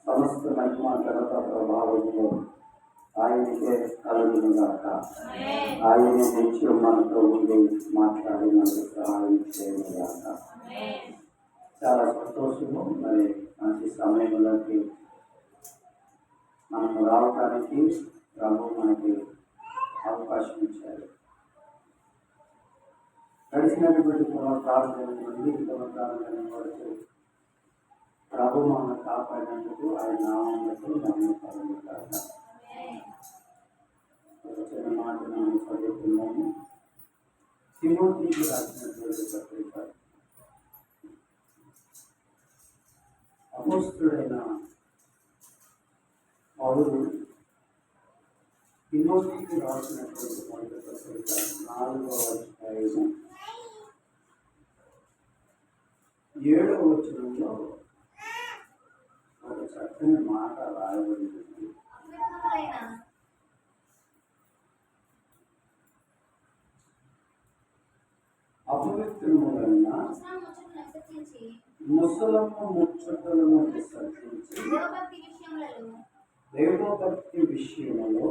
సమస్త మహిమ ఘనత ప్రభావములు ఆయనకే కలుగునుగాక. ఆయనే నిత్యం మనతో ఉండి మాట్లాడి మనకు సహాయం చేయనుగాక. చాలా సంతోషము. మరి మంచి సమయంలోకి మనము రావడానికి ప్రభు మనకి అవకాశం ఇచ్చారు. గడిచినటువంటి పునఃప్రార్థన నుండి పునఃప్రార్థన వరకు ప్రభు మనల్ని కాపాడినందుకు ఆయన నామములకు నమ్మకాలుగాక. ఒక చిన్న మాట మనం చదువుతున్నాము. తిమోతికి రాసినటువంటి పత్రిక అపోస్తలుడైన పౌలు తిమోతికి రాసినటువంటి మొదటి పత్రిక 4వ అధ్యాయం 7వ వచనంలో ఒక చక్కని మాట రాయబడింది. అపవిత్రములైన ముసలమ్మ ముచ్చటలను విసర్జించి దైవభక్తి విషయంలో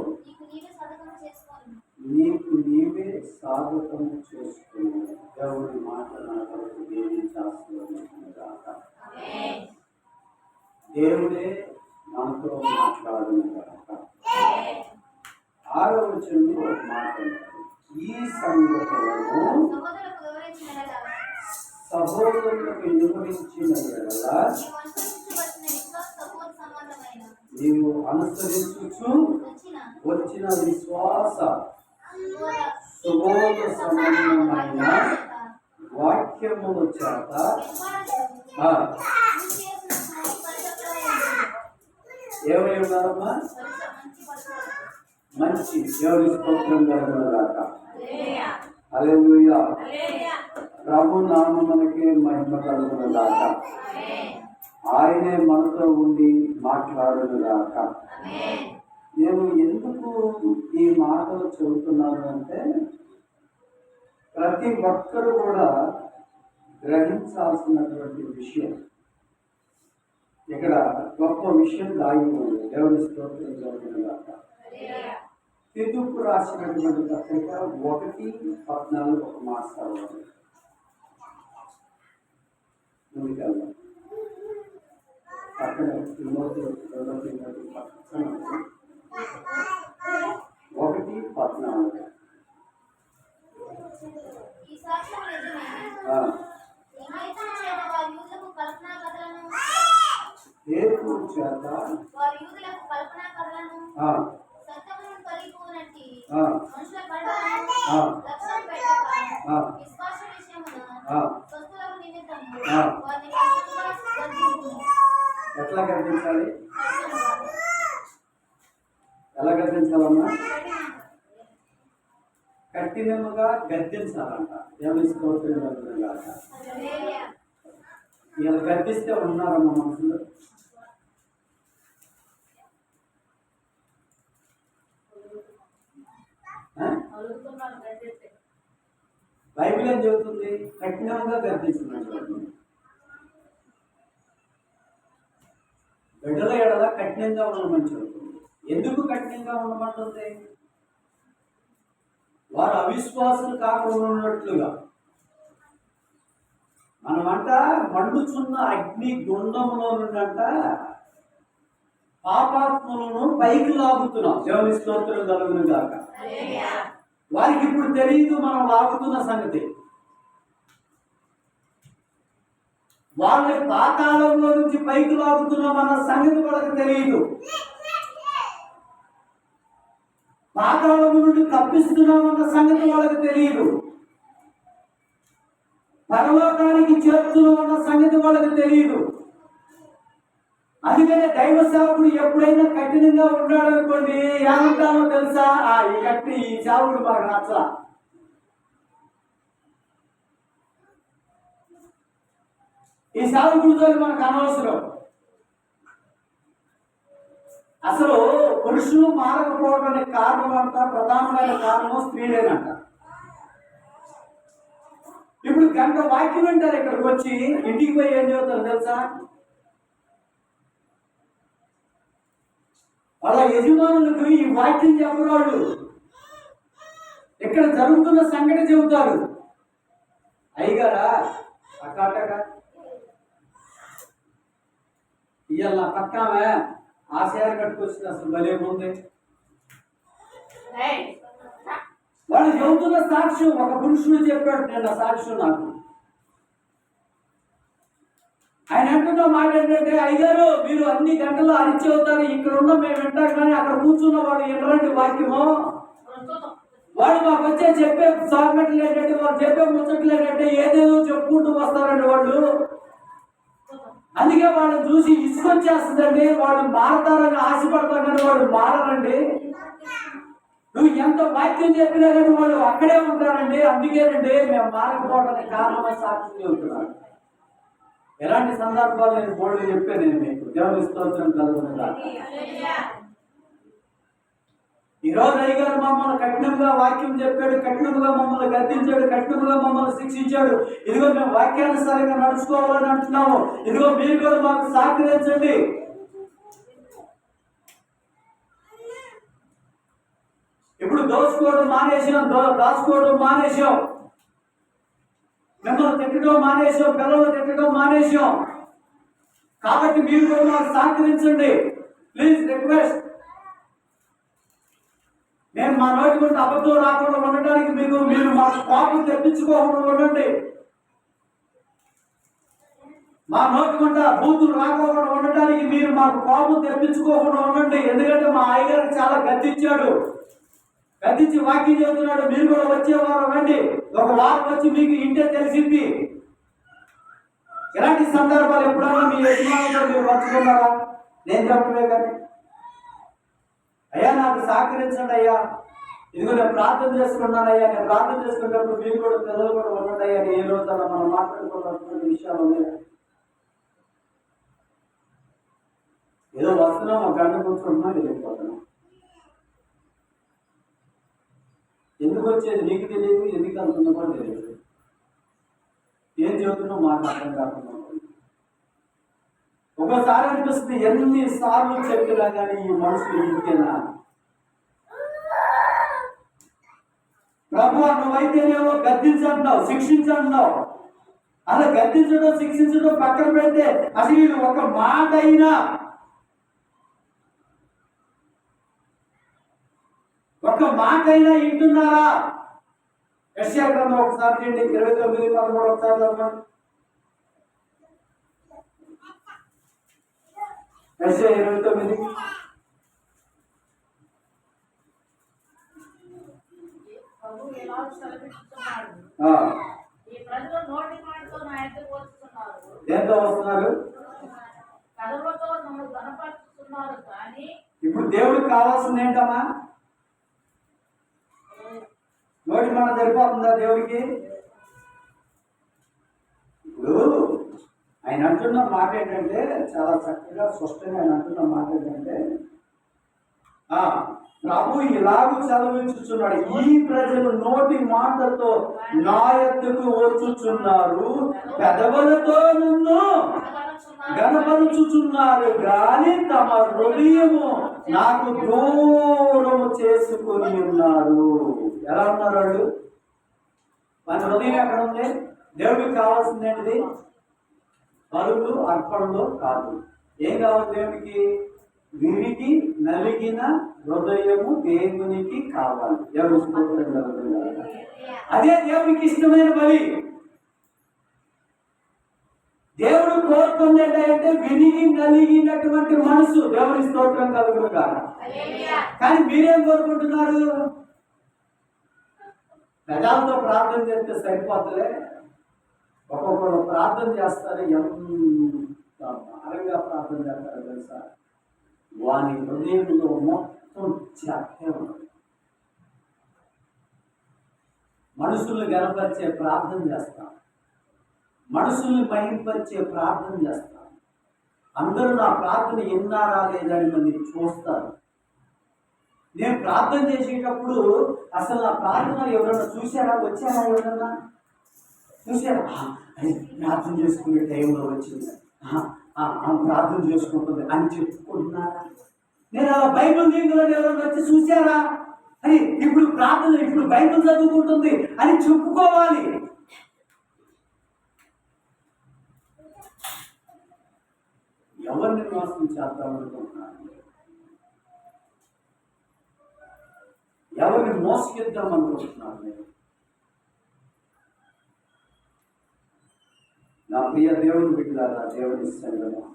నీకు నీవే సాధకం చేసుకున్నావు. దేవుడి మాట నాకు దేని శాస్త్రగాక. దేవుడే మనతో మాట్లాడుగాక. 6వ వచనంలో ఒక మాట ఉంది. ఈ సంగతులను సహోదరులకు వివరించిన ఎడల నీవు అనుసరించుచు వచ్చిన విశ్వాస సుబోధ సంబంధమైన వాక్యముల చేత ఏమై ఉన్నారమ్మా? మంచి దేవుని స్తోత్రం కలుగునుగాక. హల్లెలూయా. ప్రభు నామమునకే మహిమ కలుగునుగాక. ఆయనే మనతో ఉండి మాట్లాడునుగాక. నేను ఎందుకు ఈ మాటలు చెబుతున్నాను అంటే, ప్రతి ఒక్కరు కూడా గ్రహించాల్సినటువంటి విషయం. ఇక్కడ గొప్ప విషయం దాగి ఉంది. దేవుని స్తోత్రం కలుగునుగాక. తితుకు రాసినటువంటి పత్రిక 1:14 ఒక మాట చదవాలి. ముందుకెళ్దాం. పక్కన తిమోతి 1:14 హేతు చేత ఎట్లా గర్తించాలి? ఎలా గర్తించాలమ్మా? కఠినముగా గర్తించాలంట. దేవుని స్తోత్రం కలుగునుగాక. ఇలా గర్తిస్తే ఉన్నారమ్మా మనుషులు? బైబిల్ ఏం చెబుతుంది? కఠినంగా గర్తించినట్టు. బిడ్డల ఎడల కఠినంగా ఉండమని చెబుతుంది. ఎందుకు కఠినంగా ఉండమంటుంది? వారు అవిశ్వాసులు కాకుండా ఉన్నట్లుగా. మనమంట మండుచున్న అగ్ని గుండంలో నుండంట పాపాత్మలను పైకి లాగుతున్నాం. దేవుని స్తోత్రం కలుగునుగాక. వారికి ఇప్పుడు తెలియదు మనం లాగుతున్న సంగతి. వాళ్ళని పాతాళంలో నుంచి పైకి లాగుతున్నాం అన్న సంగతి వాళ్ళకి తెలియదు. పాతాళం నుండి తప్పిస్తున్నాం అన్న సంగతి వాళ్ళకి తెలియదు. పరలోకానికి చేరుతున్నాం అన్న సంగతి వాళ్ళకి తెలియదు. అందుకనే దైవ సేవకుడు ఎప్పుడైనా కఠినంగా ఉన్నాడు అనుకోండి, ఏమంటామో తెలుసా? ఈ సేవకుడు మనకు నచ్చలా. ఈ సేవకుడితో మనకు అనవసరం. అసలు పురుషులు మారకపోవడానికి కారణం అంట, ప్రధానమైన కారణం స్త్రీలేనంట. ఇప్పుడు గంట వాక్యం వింటారు, ఇక్కడికి వచ్చి ఇంటికి పోయి ఏం చదువుతారు తెలుసా? అలా యజమానులకు ఈ వాక్యం చెప్పరాళ్ళు ఇక్కడ జరుగుతున్న సంఘటన చెబుతారు. అయ్యగారా అట్టాటగా ఇవాళ నా పక్కామే ఆ సేర కట్టుకొచ్చింది, అసలు భలేముంది. వాళ్ళు చెబుతున్న సాక్ష్యం ఒక పురుషుడు చెప్పాడు, నేను సాక్ష్యం నాకు. ఆయన అంటున్న మాట ఏంటంటే, అయ్యారు మీరు అన్ని గంటలు అరిచి అవుతారు, ఇక్కడ ఉన్న మేము వింటాం కానీ అక్కడ కూర్చున్న వాడు ఎలాంటి వాక్యమో వాడు మాకు వచ్చే చెప్పే సామెట్లు ఏంటంటే, వాళ్ళు చెప్పే ముచ్చట్లు ఏంటంటే ఏదేదో చెప్పుకుంటూ వస్తారండి వాళ్ళు. అందుకే వాళ్ళని చూసి ఇసుకొచ్చేస్తుందండి, వాళ్ళు మారతారని ఆశపడతారు కానీ వాళ్ళు మారరండి. నువ్వు ఎంత వాక్యం చెప్పినా కానీ వాళ్ళు అక్కడే ఉంటారండి. అందుకేనండి మేము మారకపోవడానికి కారణమని సాక్షి చెబుతున్నాను. ఎలాంటి సందర్భాలు నేను బోర్డు చెప్పాను, నేను మీకు దేవుని స్తోత్రం కలుగుతుందా. ఈరోజు అయ్యగారు మమ్మల్ని కఠినంగా వాక్యం చెప్పాడు, కఠినంగా మమ్మల్ని గద్దించాడు, కఠినంగా మమ్మల్ని శిక్షించాడు. ఇదిగో మేము వాక్యానుసారంగా నడుచుకోవాలని అంటున్నాము. ఇదిగో మీరు కూడా మాకు సహకరించండి. ఇప్పుడు దోచుకోవడం మానేసాం, దాచుకోవడం మానేసాం, మిమ్మల్ని తిట్టడం మానేసాం, పిల్లలు తిట్టడం మానేసాం. కాబట్టి మీరు కూడా మాకు సహకరించండి. Please request. మేము మా నోటి గురించి అబద్ధం రాకుండా ఉండడానికి మీరు మాకు కోపం తెప్పించుకోకుండా ఉండండి. మా నోటి గుండా బూతులు రాకోకుండా ఉండటానికి మీరు మాకు కోపం తెప్పించుకోకుండా ఉండండి. ఎందుకంటే మా అయ్యగారికి చాలా గద్దించాడు, గద్దించి వాక్యం చెబుతున్నాడు. మీరు కూడా వచ్చేవారు రండి, ఒక వారం వచ్చి మీకు ఇంటే తెలిసింది. ఇలాంటి సందర్భాలు ఎప్పుడైనా మీ యజమానులతో మీరు పంచుకున్నారా? నేను చెప్పలే కానీ అయ్యా నాకు సహకరించండి అయ్యా, ఇదిగో నేను ప్రార్థన చేసుకున్నాను అయ్యా, నేను ప్రార్థన చేసుకున్నప్పుడు మీరు కూడా పిల్లలు కూడా ఉండండి అయ్యా, ఏ రోజు మనం మాట్లాడుకోవాల్సిన విషయాలు ఉన్నాయి. ఏదో వస్తున్నాం, ఒక గంట కూర్చుంటున్నాం, వెళ్ళిపోతున్నాం. ఎందుకు వచ్చేది నీకు తెలియదు, ఎందుకు వెళ్తున్నా కూడా తెలియదు, ఏం చెబుతున్నావు మాకు అర్థం కాకుండా. ఒకసారి అనిపిస్తుంది ఎన్నిసార్లు చెప్పినా కానీ ఈ మనుషులు ఇంకేనా ప్రభు నువ్వైతేనేమో గద్దించంటున్నావు, శిక్షించంటున్నావు. అలా గద్దించడం శిక్షించడం పక్కన పెడితే అసలు వీళ్ళు ఒక మాట అయినా వింటున్నారా? యెషయా గ్రంథం ఒకసారి చేయండి, 29:13 ఒకసారి చదవండి. యెషయా 29. దేంతో వస్తున్నారు? ఇప్పుడు దేవుడికి కావాల్సింది ఏంటమ్మా? నోటి మాట సరిపోతుందా దేవుడికి? ఇప్పుడు ఆయన అంటున్న మాట ఏంటంటే, చాలా చక్కగా స్పష్టంగా ఆయన అంటున్న మాట ఏంటంటే, ప్రభు ఇలాగూ సెలవించుచున్నాడు, ఈ ప్రజలు నోటి మాటతో నా యొద్దకు వచ్చుచున్నారు, పెదవులతో నన్ను గనపరుచుచున్నారు గాని తమ హృదయము నాకు దూరము చేసుకొని ఉన్నారు. ఎలా ఉన్నారు వాళ్ళు? మన హృదయం ఎక్కడ ఉంది? దేవుడికి కావాల్సింది ఏంటిది? బలులు అర్పణలో కాదు. ఏం కావాలి దేవుడికి? విరిగి నలిగిన హృదయము దేవునికి కావాలి. అదే దేవునికి ఇష్టమైన బలి. దేవుడు కోరుకుంది ఏంటంటే విరిగి నలిగినటువంటి మనసు. దేవుని స్తోత్రం కలుగును గాక. కానీ మీరేం కోరుకుంటున్నారు? ప్రజలతో ప్రార్థన చేస్తే సరిపోతలే, ఒక్కొక్కరు ప్రార్థన చేస్తారు, ఎంత భారంగా ప్రార్థన చేస్తారో తెలుసా? వాని హృదయంలో మొత్తం చెత్తే ఉన్నది. మనుషుల్ని గనపరిచే ప్రార్థన చేస్తాం, మనుషుల్ని మహింపరిచే ప్రార్థన చేస్తాం. అందరూ నా ప్రార్థన విన్నారా లేదని మంది చూస్తారు. నేను ప్రార్థన చేసేటప్పుడు అసలు నా ప్రార్థన ఎవరైనా చూసారా, వచ్చారా? ఎవరన్నా చూసారా అది ప్రార్థన చేసుకునే టైంలో వచ్చింది, ప్రార్థన చేసుకుంటుంది అని చెప్పుకుంటున్నారా? నేను అలా బైబిల్ దీంట్లో ఎవరైనా వచ్చి చూసారా అని ఇప్పుడు ప్రార్థన ఇప్పుడు బైబిల్ చదువుకుంటుంది అని చెప్పుకోవాలి. ఎవరిని మోసం చేద్దామనుకుంటున్నాను? ఎవరిని మోసగిద్దాం అనుకుంటున్నాను? నేను నా ప్రియ దేవుని బిడ్డలారా, దేవుని సంగమా,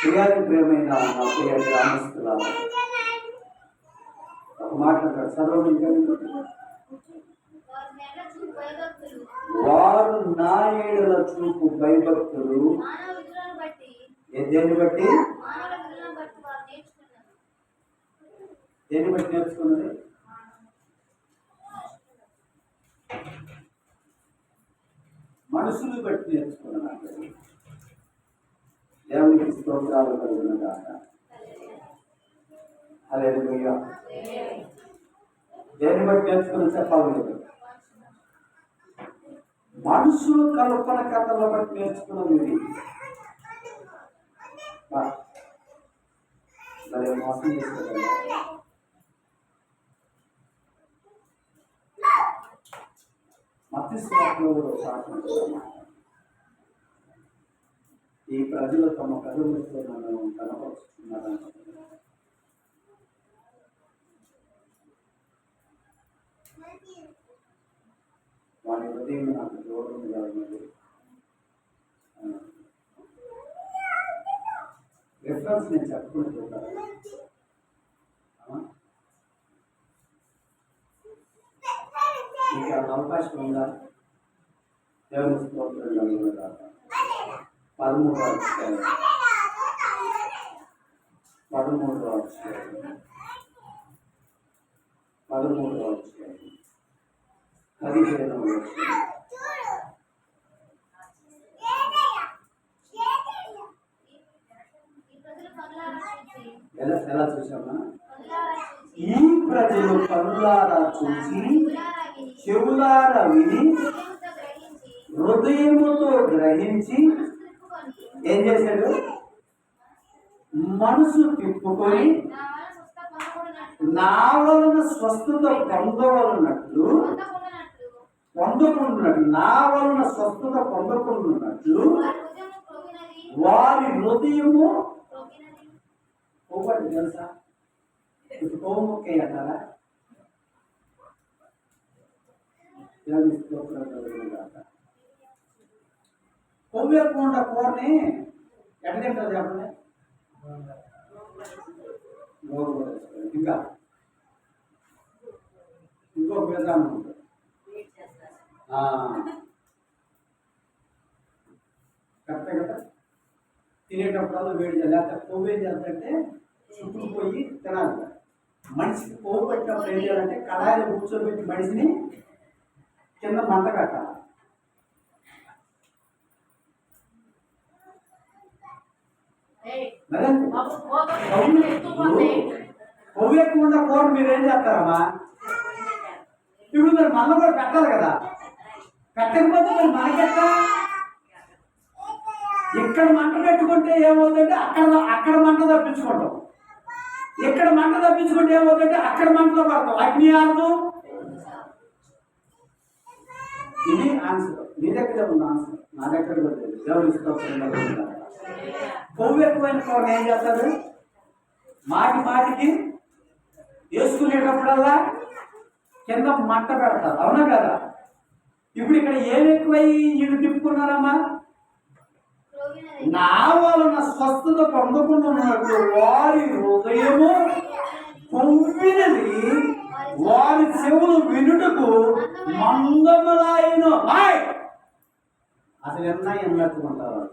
ప్రియాది ప్రేమైన నా ప్రియ గ్రామస్తులారా, ఒక మాట చదవడం, వారు నా ఏడల చూపు భయభక్తులు దేన్ని బట్టి నేర్చుకున్నది? మనుషులు బట్టి నేర్చుకున్నాను. దేవునికి స్తోత్రాలు కలుగునుగాక. హల్లెలూయా. దేన్ని బట్టి నేర్చుకుని చెప్పాలి లేదు, మనుషులు కల్పన కథల బట్టి నేర్చుకున్నది. మరి మోసం చేసుకోగలరా? ఈ ప్రజలు తమ కథలతో నన్ను కనపరుచుకున్నారని వాడి హృదయం నాకు దూరంగా ఉన్నది. రిఫరెన్స్ నేను చెప్పుకుంటూ మీకు అవకాశం ఉందా? దేవుని స్తోత్రం కలుగునుగాక. 13వ అధ్యాయం 15వ అధ్యాయం 15వ ఎలా చూసామా? ఈ ప్రజలు కనులారా చూసి చెవులారా విని హృదయముతో గ్రహించి ఏం చేశాడు? మనసు తిప్పుకొని నా వలన స్వస్థత పొందవలనట్లు నా వలన స్వస్థత పొందకుండానట్లు వారి హృదయము పోగొట్టి. తెలుసా ఇప్పుడు కోముక్కే అంటారా? కొవ్వు ఎక్కువ ఉండే కూరని ఎక్కడ తింటారు చెప్పండి? ఇంకా ఇంకొక విధానం ఉంటుంది. కరెక్టే కదా? తినేటప్పుడు వేడి చేయాలి. లేకపోతే కొవ్వు ఏం చేస్తుంటే చుట్టుకుపోయి తినాలి. మనిషికి కొవ్వు పెట్టినప్పుడు ఏం చేయాలంటే కళాయిలో కూర్చోబెట్టి మనిషిని కింద మంట కట్టాలి. కొవ్వు ఎక్కువ ఉన్న కూర మీరేం చేస్తారమ్మా? ఇప్పుడు మీరు మళ్ళీ కూడా పెట్టాలి కదా. పెట్టకపోతే మీరు మనకెట్టా? ఇక్కడ మంట పెట్టుకుంటే ఏమవుతుందంటే అక్కడ మంట తప్పించుకుంటాం. ఇక్కడ మంట తప్పించుకుంటే ఏమవుతుందంటే అక్కడ మంటలో పడతాం. అగ్ని ఆదు. ఇది ఆన్సర్. మీ దగ్గర ఉన్న ఆన్సర్ నా దగ్గర కూడా లేదు. దేవుని స్తోత్రం. కొవ్వు ఎక్కువైన కూర ఏం చేస్తారు? మాటికి వేసుకునేటప్పుడల్లా కింద మంట పెడతారు. అవునా కదా? ఇప్పుడు ఇక్కడ ఏమి ఎక్కువై వీళ్ళు తిప్పుకున్నారమ్మా? నా వలన స్వస్థత పొందకుండా ఉన్నట్టు వారి హృదయము కొవ్వినది, వారి చెవులు వినుటకు మందములాయను. అసలు ఎన్నట్టుకుంటారు?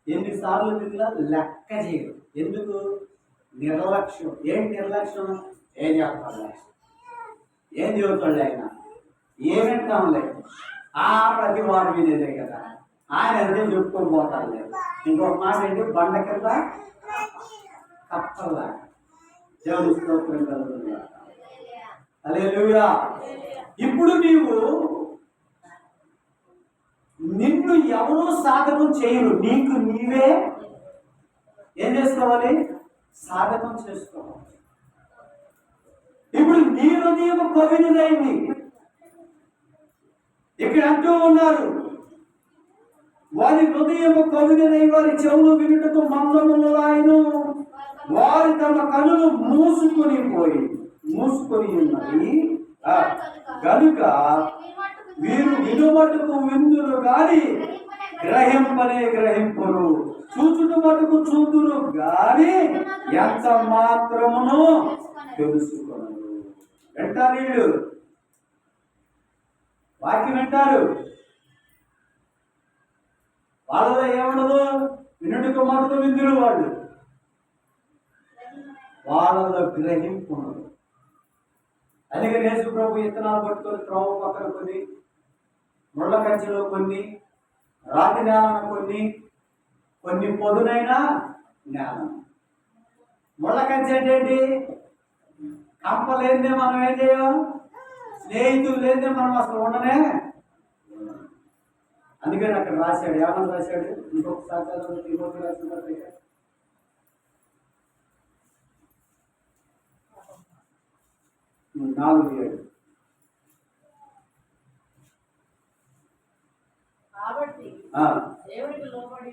ఎన్నిసార్లు తిన్నా లెక్క చేయరు. ఎందుకు? నిర్లక్ష్యం. ఏంటి నిర్లక్ష్యం? ఏం చేస్తాడు? ఏం చెబుతాడు ఆయన? ఏమింటాం లేదు. ప్రతి వారు వినేదే కదా. ఆయన అంటే చెప్పుకొని పోతాడు లేదు. ఇంకొక మాట ఏంటి? బండ కింద కప్పల్లా. దేవుని స్తోత్రం కలుగునుగాక. హల్లెలూయా. ఇప్పుడు నీవు నిన్ను ఎవరూ సాధకం చేయరు, నీకు నీవే ఏం చేసుకోవాలి? సాధకం చేసుకోవాలి. ఇప్పుడు నీ హృదయం కవినిదైంది. ఇక్కడ అంటూ ఉన్నారు, వారి హృదయము కవినై వారి చెవులు వినుటకు మందములైను, వారి తమ కనులు మూసుకొని ఉన్నది కనుక వీరు వినుమటుకు విందురు గాని గ్రహింపనే గ్రహింపురు, చూచుట మటుకు చూతురు గాని ఎంత మాత్రమును తెలుసుకొనరు. వింటారు, వీళ్ళు వాక్యం వింటారు, వాళ్ళలో ఏముండదు, వినుటకు మటుకు విందురు, వాళ్ళలో గ్రహింపు ఉండదు. అందుకని యేసు ప్రభు ఇత్తనాలు పట్టుకొని త్రోవ పక్కన కొన్ని, ముళ్ళ కంచెలో కొన్ని, రాతి నేలన కొన్ని పొదునైన నేల. ముళ్ళ కంచె ఏంటి? కంప లేదే మనం ఏం చేయం, స్నేహితులు లేదే మనం అసలు ఉండనే. అందుకని అక్కడ రాశాడు, ఏమని రాశాడు? ఇంకొకసారి రాసిన పత్రిక 4:7. కాబట్టి దేవునికి లోబడి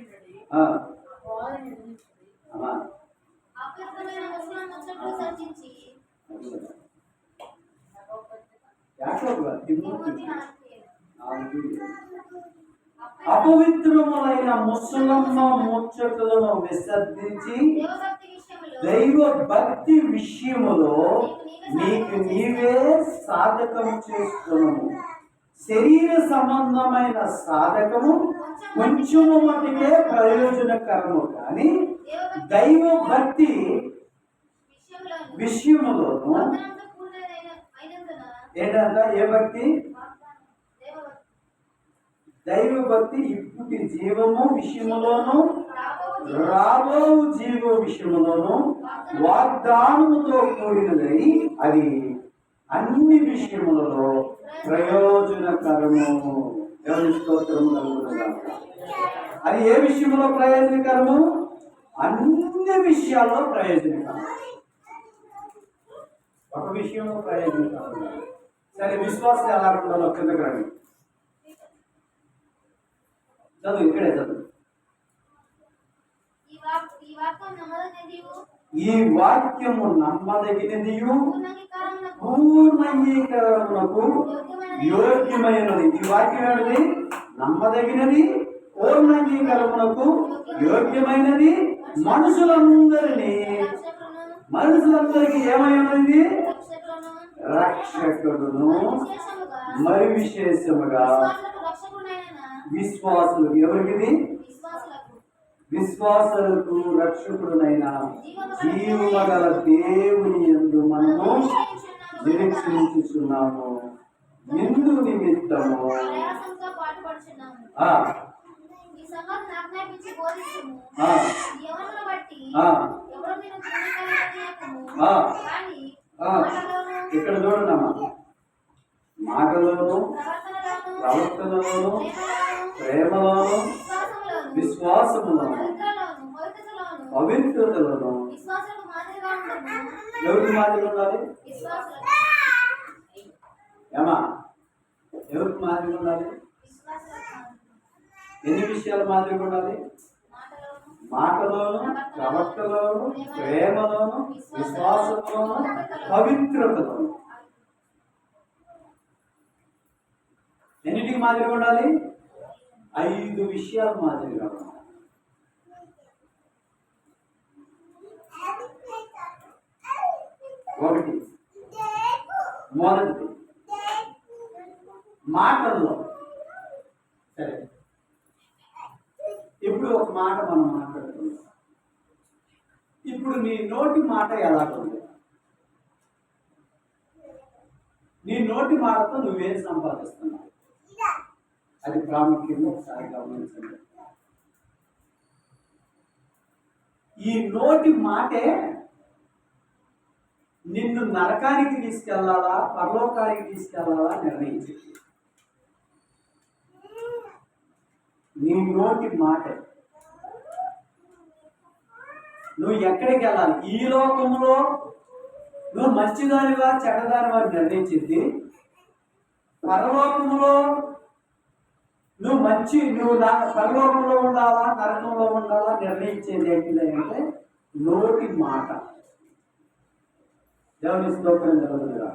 అపవిత్రములైన ముసలమ్మ ముచ్చటలను విసర్జించి దైవ భక్తి విషయములో నీకు నీవే సాధకము చేసుకున్నాము. శరీర సంబంధమైన సాధకము కొంచెము మటుకే ప్రయోజనకరము, కానీ దైవ భక్తి విషయములోను ఏంటంట? ఏ భక్తి? దైవ భక్తి ఇప్పటి జీవము విషయములోను రాబో జీవ విషయములోను వాగ్దానముతో కూడినదై అది అన్ని విషయములలో ప్రయోజనకరము. ఎవరి స్తోత్రము కలుగునుగా. అది ఏ విషయంలో ప్రయోజనకరము? అన్ని విషయాల్లో ప్రయోజనకరం. ఒక విషయంలో ప్రయోజనకరం. సరే, విశ్వాసం ఎలా ఉండాలో కిందకి రండి, చదువు, ఇక్కడే చదువు. ఈ వాక్యము నమ్మదగినదియు పూర్ణంగీకరణకు యోగ్యమైనది. ఈ వాక్యం ఏంటిది? నమ్మదగినది, పూర్ణంగీకరణకు యోగ్యమైనది, మనుషులందరికీ ఏమైనది? రక్షకుడును, మరి విశేషముగా విశ్వాసులు. ఎవరికి? విశ్వాసులకు రక్షకుడునైన జీవగల దేవుని యందు మనము నిరీక్షించుచున్నాము. ఎందు నిమిత్తము ఇక్కడ చూడమ్మా, మాటలోను ప్రవర్తనలోను ప్రేమలోను విశ్వాసములోను పవిత్రతలోను ఎవరికి మాదిరి ఉండాలి? ఏమా, ఎవరికి మాదిరి ఉండాలి? ఎన్ని విషయాలు మాదిరిగా ఉండాలి? మాటలోను ప్రవర్తనలోను ప్రేమలోను విశ్వాసంలోను పవిత్రతలోను. ఎన్నిటికి మాదిరిగా ఉండాలి? 5 విషయాలు మాదిరిగా ఉండాలి. ఒకటి, మొదటిది మాటల్లో. సరే, ఇప్పుడు ఒక మాట మనం మాట్లాడుతున్నాం. ఇప్పుడు నీ నోటి మాట ఎలా ఉంది? నీ నోటి మాటతో నువ్వేం సంపాదిస్తున్నావు? అది ప్రాముఖ్యంగా ఒకసారి గమనించండి. ఈ నోటి మాటే నిన్ను నరకానికి తీసుకెళ్లాలా పరలోకానికి తీసుకెళ్లాలా నిర్ణయించింది. నీ నోటి మాట. నువ్వు ఎక్కడికి వెళ్ళాలి? ఈ లోకంలో నువ్వు మంచిదానివా చెడ్డదానివా నిర్ణయించింది. పరలోకంలో నువ్వు పరలోకంలో ఉండాలా నరకంలో ఉండాలా నిర్ణయించేది ఏంటిదంటే నోటి మాట. దేవుని స్తోత్రం జరుగుతుందా?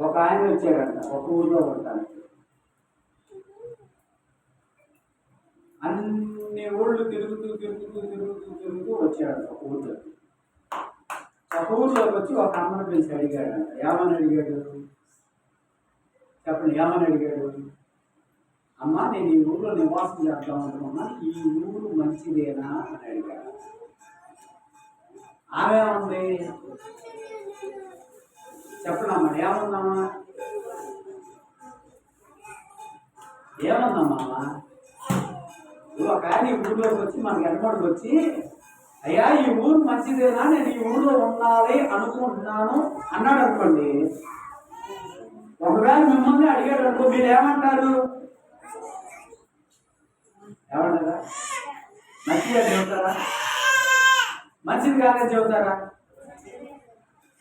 ఒక ఆయన వచ్చాడంట ఒక ఊర్లో ఉండటానికి. అన్ని ఊళ్ళు తిరుగుతూ వచ్చాడంట ఒక ఊర్లో. ఒక ఊర్లోకి వచ్చి ఒక అమ్మని పిలిచి అడిగాడంట. ఏమని అడిగాడు చెప్పండి? ఏమని అడిగాడు? అమ్మ, నేను ఈ ఊళ్ళో నివాసం చేద్దాం అనుకున్నా, ఈ ఊరు మంచిదేనా అని అడిగాడు. ఆమె ఉంది చెప్పండి అమ్మ, ఏముందమ్మా? ఏముందమ్మా? ఒక ఆయన ఈ ఊళ్ళోకి వచ్చి మనకి ఎన్నోడికి వచ్చి, అయ్యా ఈ ఊరు మంచిదేనా, నేను ఈ ఊళ్ళో ఉండాలి అనుకుంటున్నాను అన్నాడు అనుకోండి. ఒకవేళ మిమ్మల్ని అడిగాడు అనుకో, మీరు ఏమంటారు? ఏమంటారా? మంచిగా చెబుతారా? మంచిది కాదని చెబుతారా?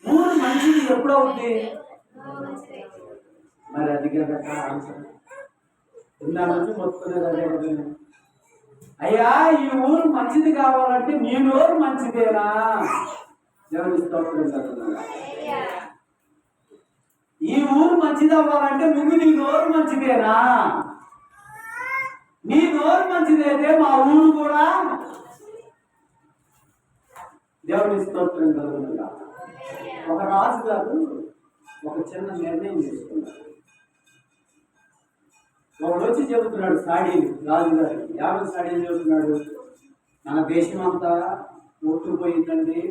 ఊరు మంచిది ఎప్పుడవుతుంది? మరి అది కదా ఆన్సర్. ఇందా నుంచి మొత్తుకునేది అదే కదా. అయ్యా ఈ ఊరు మంచిది కావాలంటే నీ నోరు మంచిదేనా? దేవుని స్తోత్రం జరుగుతుందా? ఈ ఊరు మంచిది అవ్వాలంటే ముందు నీ నోరు మంచిదేనా? నీ నోరు మంచిదైతే మా ఊరు కూడా. దేవుని స్తోత్రం జరుగుతుందా? ఒక రాజు గారు ఒక చిన్న నిర్ణయం తీసుకున్నాడు. ఒకడు వచ్చి చెబుతున్నాడు సాడీలు రాజుగారు. యాభై సాడీలు చెబుతున్నాడు. మన దేశం అంతా కొట్టుకుపోయిందండి,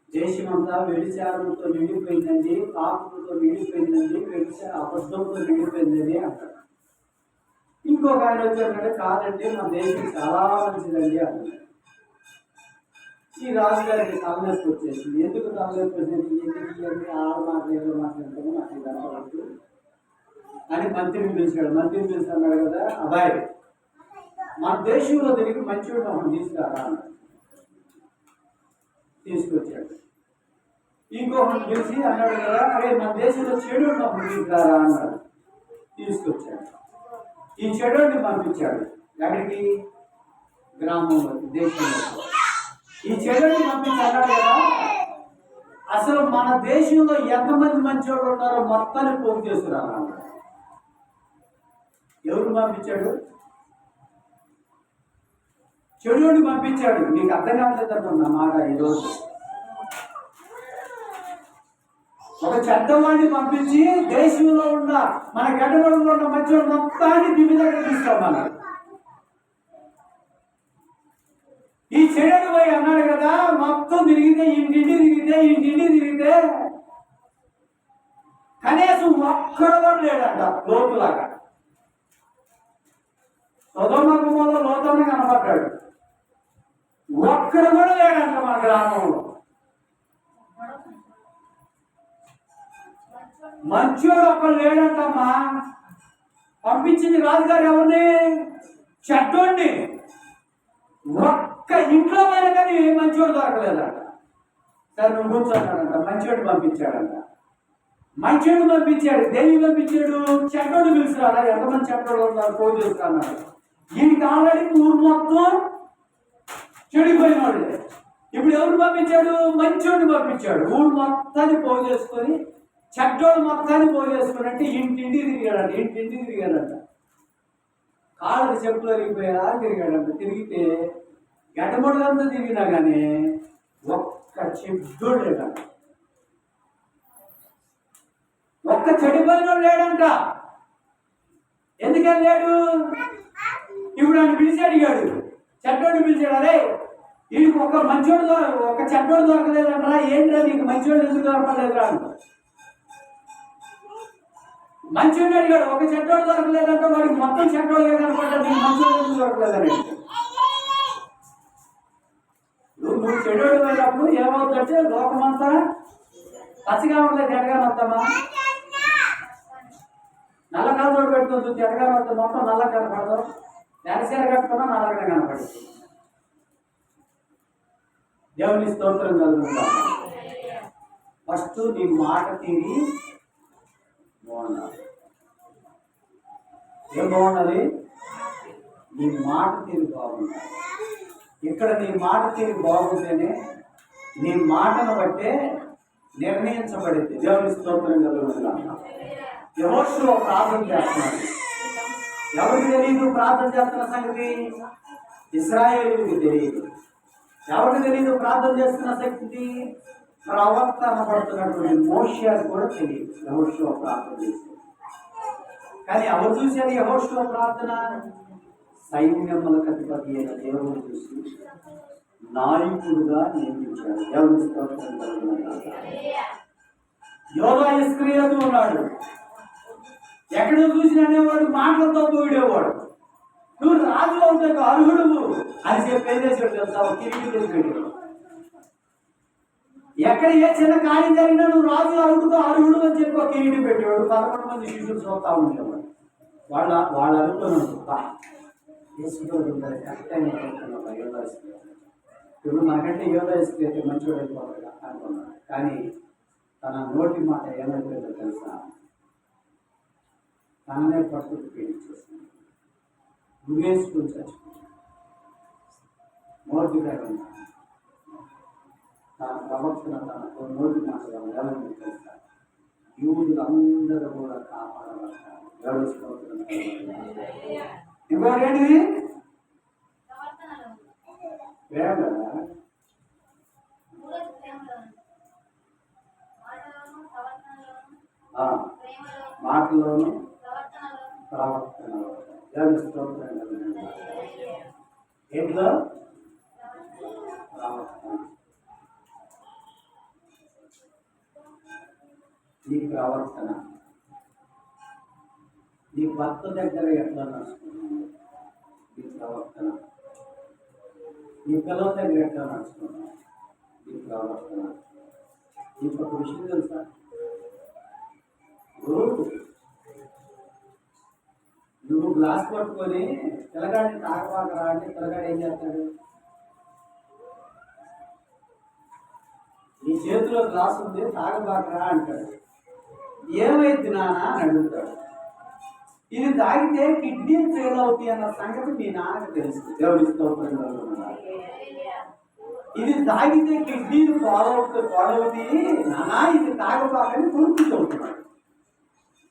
దేశం అంతా వ్యభిచారంతో నిండిపోయిందండి, పాపంతో నిండిపోయిందండి, అబద్ధంతో నిండిపోయిందండి అంటాడు. ఇంకొక ఆయన వచ్చారంటే కాదండి మన దేశం చాలా మంచిదండి అంటున్నాడు. ఈ రాజుగారికి తలనొప్పి వచ్చేసింది. ఎందుకు తలనొప్పి వచ్చేది? ఎందుకు ఆరు మాట్లాడతామో నాకు ఇదంతా అని మంత్రిని పిలిచాడు. మంత్రిని పిలిచి అన్నాడు కదా, అబ్బాయి మన దేశంలో తిరిగి మంచివాడు ఒకటి తీసుకురా అన్నాడు. తీసుకొచ్చాడు. ఇంకొకటి పిలిచి అన్నాడు కదా, అరే మన దేశంలో చెడు ఒకటి తీసుకురా అన్నాడు. తీసుకొచ్చాడు. ఈ చెడుని పంపించాడు ఎక్కడికి? గ్రామంలోకి, దేశంలో. ఈ చెడుని పంపించి అన్నాడు కదా, అసలు మన దేశంలో ఎంతమంది మంచివాళ్ళు ఉన్నారో మొత్తాన్ని పోగు చేసుకురా అన్నాడు. ఎవరు పంపించాడు? చెడుని పంపించాడు. నీకు అర్థం కావట్లేదన్న మాట. ఈరోజు ఒక చెడ్డవాడిని పంపించి దేశంలో ఉన్న మన గడ్డగడంలో ఉన్న మంచివాడు మొత్తాన్ని దివి దగ్గర తీసుకోమన్నాడు. ఈ చెడు పోయి అన్నాడు కదా, మొత్తం తిరిగితే ఇంటింటి తిరిగితే కనీసం ఒక్కడో లేడంట లోతులాగా. సొదొమ గుమ్మలో లోతన్న కనపడ్డాడు. ఒక్కడు కూడా లేడంట మన గ్రామంలో. మంచోడు ఒక్కడు లేడంటమ్మా. పంపించింది రాజుగారు ఎవరిని? చెడ్డోడిని. ఒక్క ఇంట్లో పైన కానీ మంచోడు దొరకలేదంట. సరే నువ్వు కూర్చోన్నాడంట. మంచోడు పంపించాడంట. మంచోడు పంపించాడు. దేవి పంపించాడు. చెడ్డోడు పిలిచిరాడా? ఎంతమంది చెడ్డోడు ఉన్నారు పోయి చూస్తున్నాడు. ఈయనకి ఆల్రెడీ ఊరు మొత్తం చెడిపోయిన వాళ్ళే. ఇప్పుడు ఎవరు పంపించాడు? మంచోడిని పంపించాడు. ఊరు మొత్తాన్ని పోగు చేసుకొని చెడ్డోడు మొత్తాన్ని పోగు చేసుకుని అంటే ఇంటింటి తిరిగాడంట. కాళ్ళ చెప్పులు తిరిగాడంట. తిరిగితే గడ్డమొడుగంతా తిరిగినా కానీ ఒక్క చెడ్డోడు లేడంట. ఒక్క చెడిపోయిన లేడంట. ఎందుకని లేడు? ఇప్పుడు ఆయన పిలిచి అడిగాడు. చెడ్డోడిని పిలిచాడు, అరే వీడికి ఒక మంచోడు ఒక చెడ్డోడు దొరకలేదంటారా? ఏంట్రా నీకు మంచోడు ఎందుకు దొరకలేదురా అంట. మంచోడిని అడిగాడు. ఒక చెడ్డోడు దొరకలేదంటే వాడికి మొత్తం చెడ్డోడు లేదనుకుంటా, నీకు మంచోడు ఎందుకు దొరకలేదని. నువ్వు చెడ్డోడు పోయినప్పుడు ఏమవుతుందంటే లోకమంతా పచ్చిగా ఉండలేదు, ఎడగా వద్దామా? నల్ల కలర్ పెట్టుకుంటుంది ఎడగా మొత్తం నల్ల కనపడదు, నెలసీర కట్టుకున్నా నల్లగా కనపడుతుంది. దేవుని స్తోత్రం కలుగుతా. ఫస్ట్ నీ మాట తీరి బాగుండాలి. ఏం బాగుండాలి? నీ మాట తీరు బాగుండాలి. ఇక్కడ నీ మాట తీరు బాగుంటేనే నీ మాటను బట్టే నిర్ణయించబడింది. దేవుని స్తోత్రం కలుగుతా. యెహోషువ ప్రార్థన చేస్తున్నాడు. ఎవరికి తెలియదు ప్రార్థన చేస్తున్న సంగతి? ఇశ్రాయేలుకి తెలియదు. ఎవరికి తెలియదు ప్రార్థన చేస్తున్న శక్తి? ప్రవక్త అనబడుతున్నటువంటి మోషేకు కూడా తెలియదు యెహోషువ ప్రార్థన చేసి. కానీ ఎవరు చూశారు యెహోషువ ప్రార్థన? సైన్యములకు అధిపతి అయిన దేవుడు చూసి నాయకుడుగా నియమించాడు. దేవుని స్తోత్రం కలుగునుగాక. యోధా ఇస్కరియోతు ఉన్నాడు. ఎక్కడ చూసిన అనేవాడు మాటలతో పోయేవాడు. నువ్వు రాజు అవుతావు అర్హుడు అని చెప్పి ఏం చేసాడు తెలుసా? తిరిగి తెలిపాడు. ఎక్కడ ఏ చిన్న కార్యం జరిగినా నువ్వు రాజు అర్హుడు అని చెప్పి ఒక కిరీటి పెట్టేవాడు. 11 మంది శిష్యులు చూస్తా ఉండేవాడు. వాళ్ళు అనుకున్నాడు ఇప్పుడు మనకంటే యోధా ఇస్కరియోతు మంచివాడు అయిపోతాడు అనుకున్నాడు. కానీ తన నోటి మాట ఏమైపోయిందో తెలుసా? తననే పట్టుకు పీడించేసింది. నువ్వేసుకుని చచ్చిపోయింది. మోర్దుగాయ తన ప్రవక్తన తన నోటి మాటలు ఎవరిని తెలుస్తారు? యూదులందరూ కూడా కాపాడబడతారు. ఇంకోటేంటిది? ప్రేమ కదా. మాటల్లోనూ ప్రవర్తనలో. ఏంట్లో ప్రవర్తన. నీ ప్రవర్తన నీ భర్త దగ్గర ఎట్లా నడుచుకున్నావు? నీ ప్రవర్తన. నీ పిల్లల దగ్గర ఎట్లా నడుచుకున్నావు? నీ ప్రవర్తన. నీకు ఒక విషయం తెలుసా? నువ్వు గ్లాస్ పట్టుకొని పిల్లగాడిని తాగబాకరా అంటే పిల్లగాడు ఏం చేస్తాడు? నీ చేతిలో గ్లాస్ ఉంది తాగబాకరా అంటాడు. ఏమైంది నాన్న అని అడుగుతాడు. ఇది తాగితే కిడ్నీ ఫెయిల్ అవుతాయి అన్న సంగతి మీ నాన్నకు తెలుసు. దేవుడి స్తోత్రం. ఇది తాగితే కిడ్నీలు పాడవుతాయి నానా, ఇది తాగబాకని కొడుకు చెబుతున్నాడు.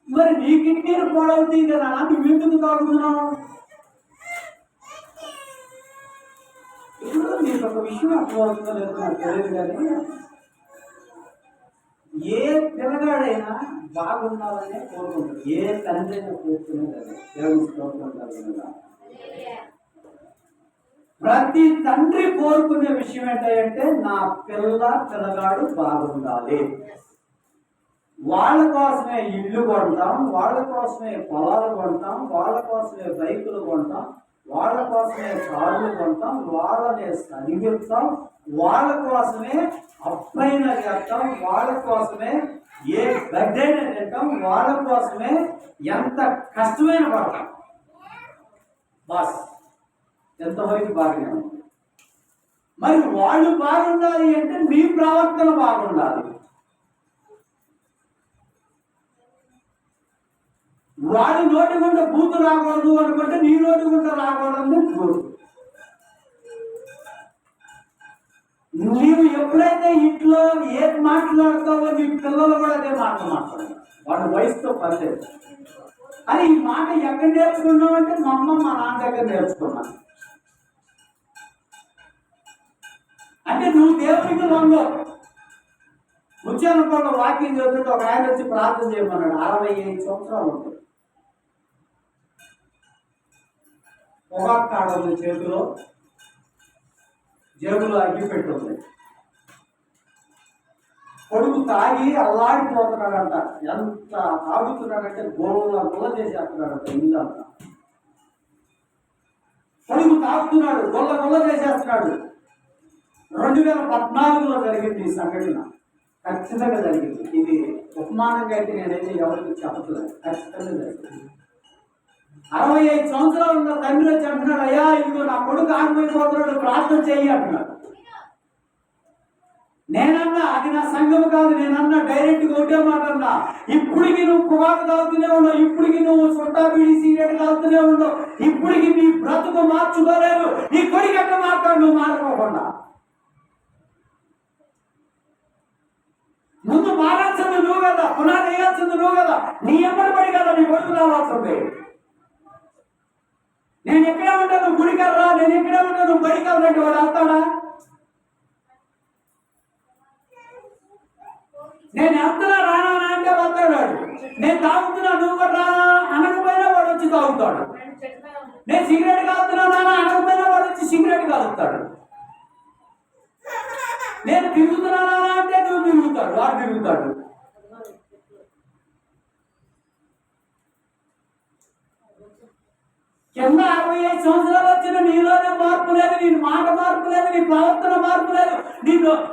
మరి నీ కిడ్నీలు పాడవుతాయి కదా, నువ్వెందుకు తాగుతున్నావు? ఇప్పుడు నీకు ఒక విషయం అర్థమవుతుందో లేదో నాకు తెలియదు, కానీ ఏ పిల్లగాడైనా బాగుండాలనే కోరుకుంటాడు. ఏ తండ్రి అయినా కోరుకునేది దేవుని స్తోత్రం కలుగునుగాక. ప్రతి తండ్రి కోరుకునే విషయం ఏంటంటే నా పిల్లగాడు బాగుండాలి. వాళ్ళ కోసమే ఇల్లు కొంటాం, వాళ్ళ కోసమే పొలాలు కొంటాం, వాళ్ళ కోసమే బైకులు కొంటాం, వాళ్ళ కోసమే కార్లు కొంటాం, వాళ్ళనే చదివిస్తాం, వాళ్ళ కోసమే అప్పైన చేస్తాం, వాళ్ళ కోసమే ఏ గడ్డైనా తింటాం, వాళ్ళ కోసమే ఎంత కష్టమైన పడతాం. బాస్ ఎంతవరకు బాగానే ఉంది. మరి వాళ్ళు బాగుండాలి అంటే నీ ప్రవర్తన బాగుండాలి. వాడి నోటి గుండా బూతు రాకూడదు అనుకుంటే నీ నోటి గుండా రాకూడదు కోరు. నీవు ఎప్పుడైతే ఇంట్లో ఏది మాట్లాడతావో నీ పిల్లలు కూడా అదే మాట మాట్లాడతారు. వాడి వయసుతో పర్లేదు. అని ఈ మాట ఎక్కడ నేర్చుకున్నావు అంటే మా అమ్మ మా నాన్న దగ్గర నేర్చుకున్నాను. అంటే నువ్వు దేవునికి లొంగవు. ముత్యాలపల్లిలో వాకింగ్ చదువుతుంటే ఒక ఆయన వచ్చి ప్రార్థన చేయమన్నాడు. 65 సంవత్సరాలు ఉంటుంది. పొగాకు కాడ ఉంది చేతిలో, జేబులో అగ్గి పెట్టుంది. కొడుకు తాగి అల్లాడిపోతున్నాడంట. ఎంత తాగుతున్నాడంటే గొల్ల చేసేస్తున్నాడంట ఇల్లు అంతా. కొడుకు తాగుతున్నాడు, గొల్ల చేసేస్తున్నాడు. 2014లో జరిగింది ఈ సంఘటన. ఖచ్చితంగా జరిగింది. ఇది ఉపమానంగా అయితే నేనైతే ఎవరికి చెప్పట్లేదు, ఖచ్చితంగా చేస్తాను. 65 సంవత్సరాలు ఉన్న తండ్రి వచ్చి అంటున్నాడు, అయ్యా ఇదిగో నా కొడుకు ఆగిపోయిపోతున్నాడు, ప్రార్థన చెయ్యి అంటున్నాడు. నేనన్నా అది నా సంఘం కాదు, నేనన్నా డైరెక్ట్ గా ఒకటే మాట అన్నా, ఇప్పటికి నువ్వు పొగాకు తాగుతూనే ఉన్నావు, ఇప్పటికి నువ్వు చుట్టా బీడి సిగరెట్ తాగుతూనే ఉన్నావు, ఇప్పటికి నీ బ్రతుకు మార్చుకోలేదు, నీ కొడుకు ఎట్లా మాట్లాడు, నువ్వు మాట్లాడకుండా. ముందు మారాల్సింది నువ్వు కదా, పునాది వేయాల్సింది నువ్వు కదా, నీ ఎమ్మడి కదా నీ కొడుకు రావాల్సింది. నేను ఎక్కడే ఉంటాను గుడికర్రా, నేను ఎక్కడే ఉంటాను బడికర్రంటే వాడు వెళ్తాడా? నేను వెళ్తున్నా రానా అంటే వెళ్తాడు వాడు. నేను తాగుతున్నా నువ్వు కూడా రా అనకపోయినా వాడు వచ్చి తాగుతాడు. నేను సిగరెట్ కాలుతున్నా నాన్న అనకపోయినా వాడు వచ్చి సిగరెట్ కాలుతాడు. నేను తిరుగుతున్నా నాన్న అంటే నువ్వు తిరుగుతాడు, వాడు తిరుగుతాడు. కింద 65 సంవత్సరాలు వచ్చిన నీలోనే మార్పు లేదు, నీ మాట మార్పు లేదు, నీ ప్రవర్తన మార్పు లేదు,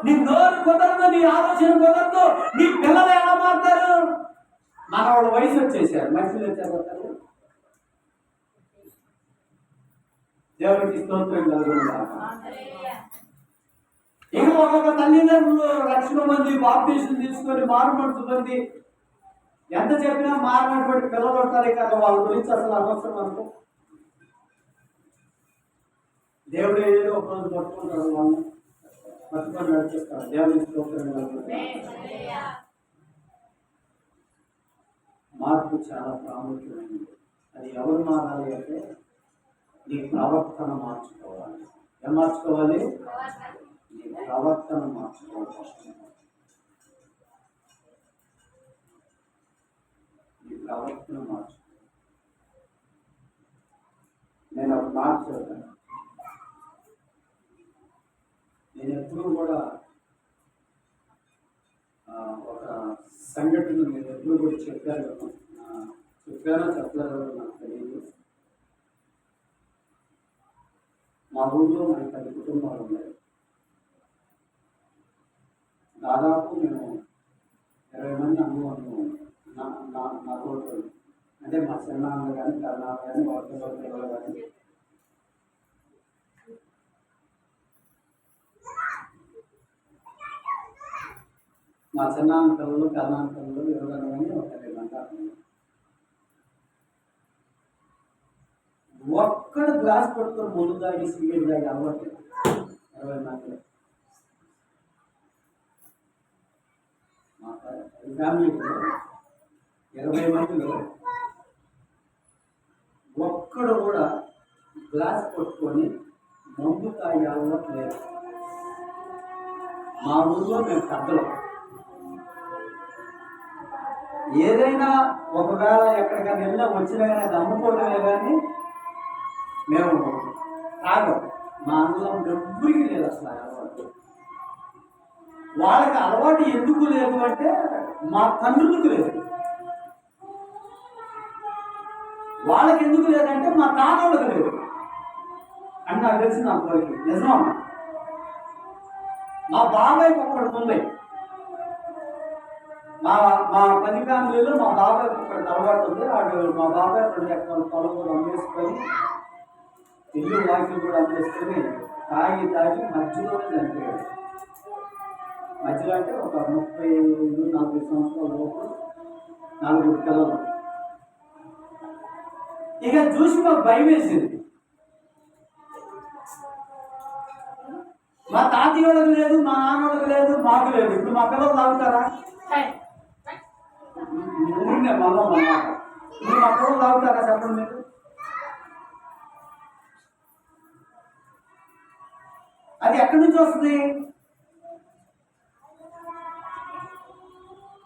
నీ నోరు కుదరదు, నీ ఆలోచన కుదరదు. నీ పిల్లలు ఎలా మారుతారు? మనవాడు వయసు వచ్చేసారు, మనుషులు వచ్చారు. దేవుడికి స్తోత్రం కలుగుతుంది. ఇక ఒక్కొక్క తల్లిదండ్రులు 1,00,000 మంది బాప్టిజం తీసుకొని మారు మనసు పొంది ఎంత చెప్పినా మారినటువంటి పిల్లలు ఉంటారు కదా, వాళ్ళ గురించి అసలు అనవసరం అనుకో. దేవుడు ఏదో ఒక రోజు పట్టుకుంటాడు, వాళ్ళు పట్టుకొని నడిపిస్తాడు. దేవుడికి స్తోత్రం కలుగుతుంది. మార్పు చాలా ప్రాముఖ్యమైనది. అది ఎవరు మారాలి అంటే నీ ప్రవర్తన మార్చుకోవాలి. ఏం మార్చుకోవాలి? నీ ప్రవర్తన మార్చుకోవాలి. నీ ప్రవర్తన మార్చుకోవాలి. నేను ఒక మాట చెప్తాను. నేను ఎప్పుడూ కూడా ఒక సంఘటన నేను ఎప్పుడు కూడా చెప్పానో చెప్పలేదో నాకు తెలియదు. మా ఊళ్ళో మనకి 10 కుటుంబాలు ఉన్నాయి. దాదాపు మేము 20 మంది అనుభవం నా తోటి, అంటే మా చిన్నాన్న కానీ కర్ణాలు కానీ వర్తలు కానీ మా చిన్నాన్న పిల్లలు కర్ణాల పిల్లలు 20 మంది ఒక 20 మంది. ఒక్కడ గ్లాస్ పట్టుకొని ముందు దాగి సిగరెట్ దాగి అలవాటు 20 మందిలో. మా ఫ్యామిలీలో 20 మందిలో ఒక్కడు కూడా గ్లాస్ పట్టుకొని మందు తాగి అలవాటు లేదు. మా ఊళ్ళో మేము పెద్దలు. ఏదైనా ఒకవేళ ఎక్కడికైనా వెళ్ళినా వచ్చినా కానీ అది అమ్ముకోవడమే కానీ మేము తాగం. మా అందులో ఎవ్వరికి లేదు అసలు అలవాటు. వాళ్ళకి అలవాటు ఎందుకు లేదు అంటే మా తండ్రులకు లేదు. వాళ్ళకి ఎందుకు లేదంటే మా తాతోళ్ళకి లేదు అని నాకు తెలిసి నాకు వాళ్ళకి నిజం. మా బాబాయ్కి ఒక్కడికి ఉంది. మా 10 ఫ్యామిలీలో మా బాబాయ్కి ఒక్కడికి అలవాటు ఉంది. మా బాబాయ్ 2 ఎకరాల పొలం కూడా అమ్మేసుకొని ఇల్లు వాకిలు కూడా అమ్మేసుకొని తాగి మధ్యలోనే చనిపోయాడు. మధ్యలో అంటే ఒక 30-40 సంవత్సరాల లోపు 4 పిల్లలు. ఇక చూసి మాకు భయం వేసింది. మా తాతయ్య వాళ్ళకి లేదు, మా నాన్న వాళ్ళకి లేదు, మాకు లేదు. ఇప్పుడు మా పిల్లలు తాగుతారా? ఊరినే మళ్ళా ఇప్పుడు మా పిల్లలు తాగుతారా చెప్పండి మీరు? అది ఎక్కడి నుంచి వస్తుంది?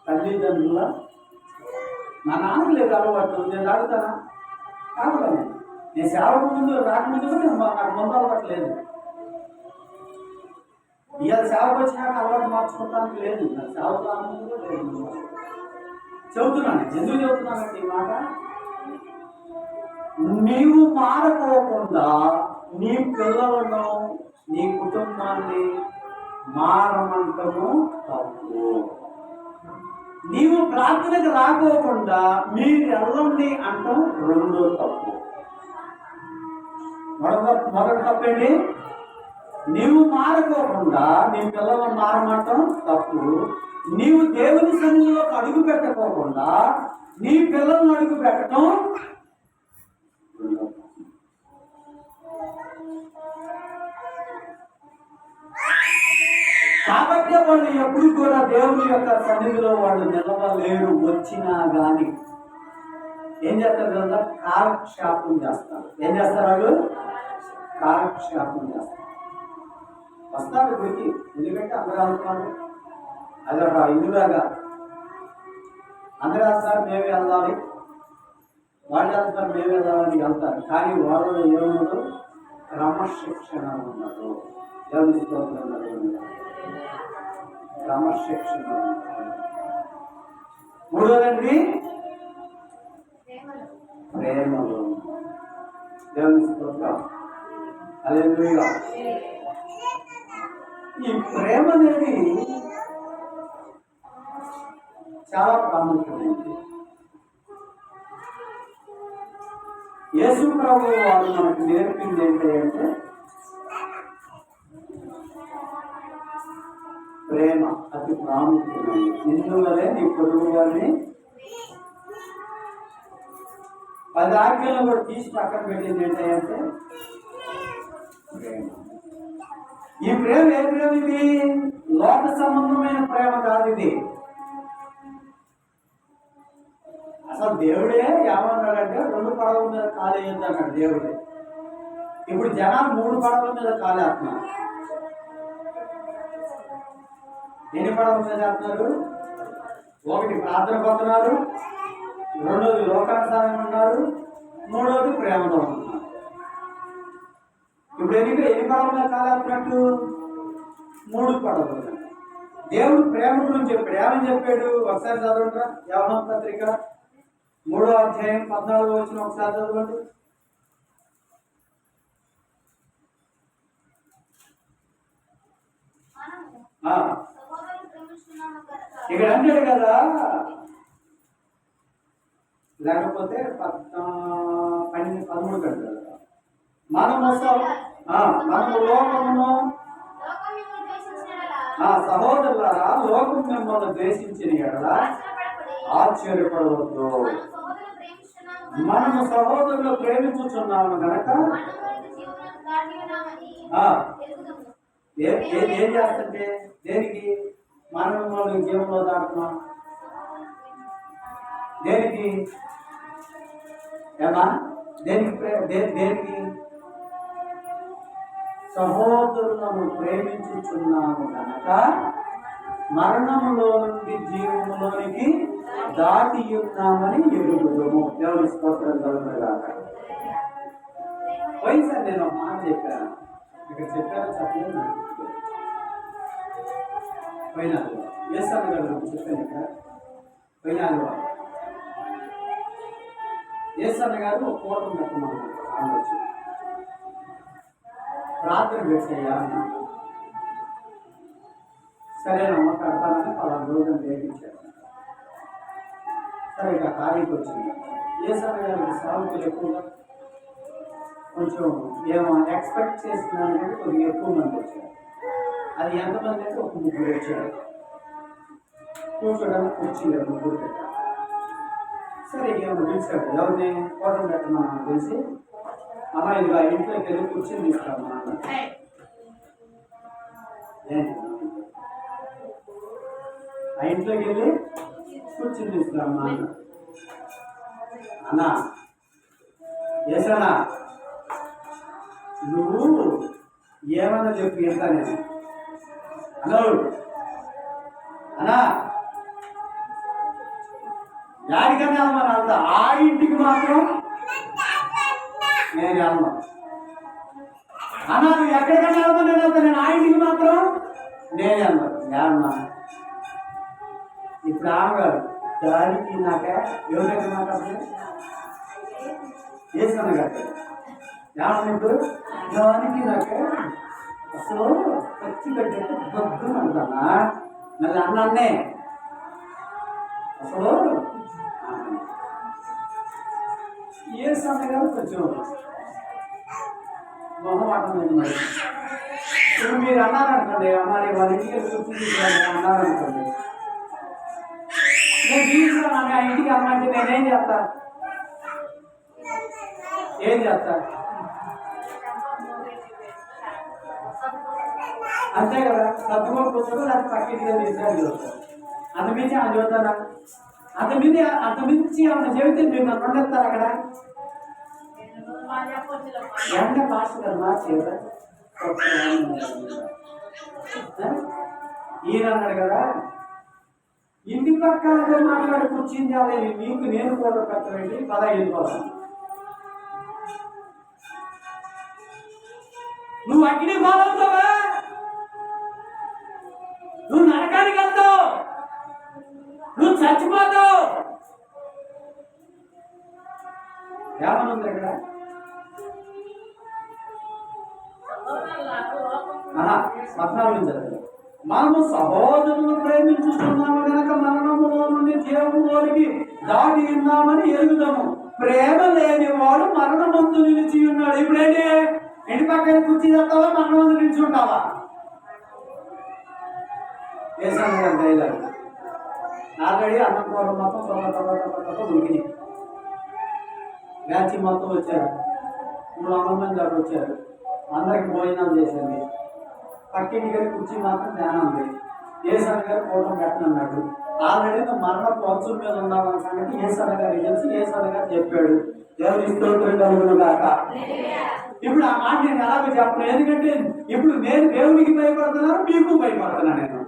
తల్లిదండ్రుల. మా నాన్నకు లేదు అలవాటు, నేను తాగుతానా? తాగుతాను. నేను సేవకు ముందు రాకముందు నాకు ముందు అలవాటు లేదు. ఇవాళ సేవకు వచ్చినాక అలవాటు మార్చుకోవడానికి లేదు, నాకు సేవకు రాకముందు లేదు. చెబుతున్నాను. ఎందుకు చెబుతున్నానంటే ఈ మాట, నీవు మారకోకుండా నీ పిల్లలను నీ కుటుంబాన్ని మారమంటము తప్పు. నీవు ప్రార్థనకు రాకోకుండా మీరు వెళ్ళండి అంటాం రెండో తప్పు. మొదటి తప్పేంటి? నీవు మారకోకుండా నీ పిల్లలను మారమంటాం తప్పు. నీవు దేవుని సన్నిధిలోకి అడుగు పెట్టకోకుండా నీ పిల్లలను అడుగు పెట్టడం కాబట్టి వాళ్ళు ఎప్పుడు కూడా దేవుని యొక్క సన్నిధిలో వాళ్ళు నిలవలేరు. వచ్చినా గాని ఏం చేస్తారు కదా, కాలక్షేపం చేస్తారు. ఏం చేస్తారు వాళ్ళు? కాలక్షేపం చేస్తారు. వస్తారు గుడికి, ఎందుకంటే అందరూ వెళ్తున్నారు. అదొక ఇల్లులాగా అందరూ వెళ్తారు, మేమే వెళ్ళాలి, వాళ్ళు వెళ్తారు, మేమే వెళ్ళాలని వెళ్తారు. కానీ వాళ్ళు ఏమన్నారు? క్రమశిక్షణ ఉన్నారు. దేవుని స్తోత్రం. క్రమశిక్షణ. మూడోదండి ప్రేమలు. దేవుని స్తోత్రం. హల్లెలూయా. ఈ ప్రేమ అనేది చాలా ప్రాముఖ్యమైనది. యేసు ప్రభువు వారు మనకు నేర్పింది ఏంటంటే ప్రేమ అతి ప్రాముఖ్యమైనది. ఇందువల్లే నీ పొరుగు వారిని 10 ఆజ్ఞలను కూడా తీసి పక్కన పెట్టింది ఏంటంటే ప్రేమ. ఈ ప్రేమ ఏ ప్రేమ? ఇది లోక సంబంధమైన ప్రేమ కాదు. ఇది అసలు దేవుడే ఏమన్నాడంటే 2 పడవల మీద కాలేయద్దు అన్నాడు దేవుడే. ఇప్పుడు జనాలు 3 పడవల మీద కాలేస్తున్నారు. ఎన్ని పడవల మీద చేస్తున్నారు? 1 ప్రార్థన పొందుతున్నారు, 2 లోకానుసారంగా ఉన్నారు, 3 ప్రేమలో ఉంటున్నారు. ఇప్పుడు ఎన్ని పడవల మీద కాలేస్తున్నట్టు? 3 పడవల మీద. దేవుడు ప్రేమ గురించి చెప్పాడు. ఏమని చెప్పాడు? ఒకసారి చదవండి. యోహాను పత్రిక 3వ అధ్యాయం 14వ వచనం ఒకసారి చదవండి. ఇక్కడ అంటాడు కదా, లేకపోతే 13 కంటాడు, మనము లోకమును సహోదరులారా, లోకం మిమ్మల్ని ద్వేషించిన ఎడల ఆశ్చర్యపడవద్దు. మనము సహోదరులు ప్రేమించుచున్నాము కనుక ఏం చేస్తుంటే దేనికి మనం మిమ్మల్ని జీవంలో దాటున్నాం? దేనికి ఏమా? దేనికి? సహోదరులను ప్రేమించుచున్నాము కనుక మరణములో నుండి జీవములోనికి దాటి ఉన్నామని ఎరుగుదము. దేవుని స్తోత్రం కలుగునుగాక. పోయినసారి నేను ఒక మాట చెప్పాను, ఇక్కడ చెప్పాను చెప్పలేదు. పోయినాడు ఏసారి గారు చెప్పాను ఇక్కడ. పోయినాడు ఏసారి గారు ఒక కోటం పెట్టమన్నారు. ఆలోచన ప్రార్థన పెట్టేయా. సరేనమ్మా కడతానని 10 రోజులు వేయించారు. సరే ఇక తారీఖు వచ్చింది. ఏసారి గారికి సాగుతులు ఎక్కువగా కొంచెం ఏమో ఎక్స్పెక్ట్ చేస్తున్నానంటే కొద్దిగా ఎక్కువ మంది వచ్చారు. అది ఎంతమంది అంటే ఒక 3 వచ్చారు. కూర్చోడానికి కూర్చోలేదు, 3 పెట్టారు. సరే ఏమో పిలిచాడు, ఎవరిని కోటం పెట్టమన్నా తెలిసి, అమ్మ ఇది ఆ ఇంట్లోకి వెళ్ళి కూర్చొని తీసుకురామా అన్న. ఆ ఇంట్లోకి వెళ్ళి కూర్చొని తీసుకురామా అన్న. అన్నా ఏసనా నువ్వు ఏమన్నా చెప్పు ఎంత నేను అన్నాడు. అన్నా యాడికన్నా వెళ్ళమని అంతా, ఆ ఇంటికి మాత్రం నేను వెళ్ళను. అన్నా నువ్వు ఎక్కడికన్నా వెళ్ళమని నేను వెళ్తా, నేను ఆ ఇంటికి మాత్రం నేను వెళ్ళను. ఏమన్నా ఇప్పుడు ఆమెగారు దానికి నాక ఎవరైతే మాట వేసాను కదా ఏమన్నా దానికి నాక అసలు ఖర్చు పెట్టే బొద్దు అంటానా. మళ్ళీ అన్నాన్నే అసలు ఏ సమయం కొంచెం మొహమాటం లేదు మరి. ఇప్పుడు మీరు అన్నారనుకోండి, మరి వాళ్ళ ఇంటికి కూర్చుని అన్నారనుకోండి, నేను తీసుకున్నాను ఆ ఇంటికి అమ్మంటే నేనేం చేస్తా? ఏం చేస్తా? అంతే కదా, సర్దుకొని కూర్చొని అది పక్కింటిగా తీసుకొని చూస్తాను. అంతమించి ఆమె చూస్తారా? అంతమించి ఆమె చెబితే మీరు నన్ను ఉండేస్తారు అక్కడ. ఎంత భాష కదా చేత ఈయన అన్నాడు కదా, ఇంటి పక్కన మాట్లాడి కూర్చుంది నీకు నేను కూడా పెట్టండి 15 పోతాను. నువ్వు అగ్ని బాగుంటావా? నువ్వు నరకానికి వెళ్తావు, నువ్వు చచ్చిపోతావు. ఏమనుంది ఇక్కడ? మనము సహోదరులను ప్రేమించుతున్నాము కనుక మరణములో నుండి జీవములోనికి దాటి ఉన్నామని ఎరుగుదాము. ప్రేమ లేని వాడు మరణమందు నిలిచి ఉన్నాడు. ఇప్పుడేంటి, ఇంటి పక్కన కుర్చీ చేస్తావా, మరణమందు నిలిచి ఉంటావా? ఆల్రెడీ అన్నం కూర మొత్తం ఉడికినాయి. బ్యాచి మొత్తం వచ్చారు, 300 మంది దాకా వచ్చారు. అందరికి భోజనాలు చేసింది. పక్కింటి గారి కుర్చీ మాత్రం ధ్యానం ఉంది. ఏసన్న గారు ఫోటో పెట్టనన్నాడు. ఆల్రెడీ నువ్వు మరణ పౌచుల మీద ఉన్నామన్న సంగతి ఏసన్న గారికి తెలిసి ఏసన్న గారు చెప్పాడు. దేవుని స్తోత్రం కలుగును గాక. ఇప్పుడు ఆ మాట నేను ఎలాగో చెప్పను, ఎందుకంటే ఇప్పుడు నేను దేవునికి భయపడుతున్నాను, మీకు భయపడుతున్నాను. నేను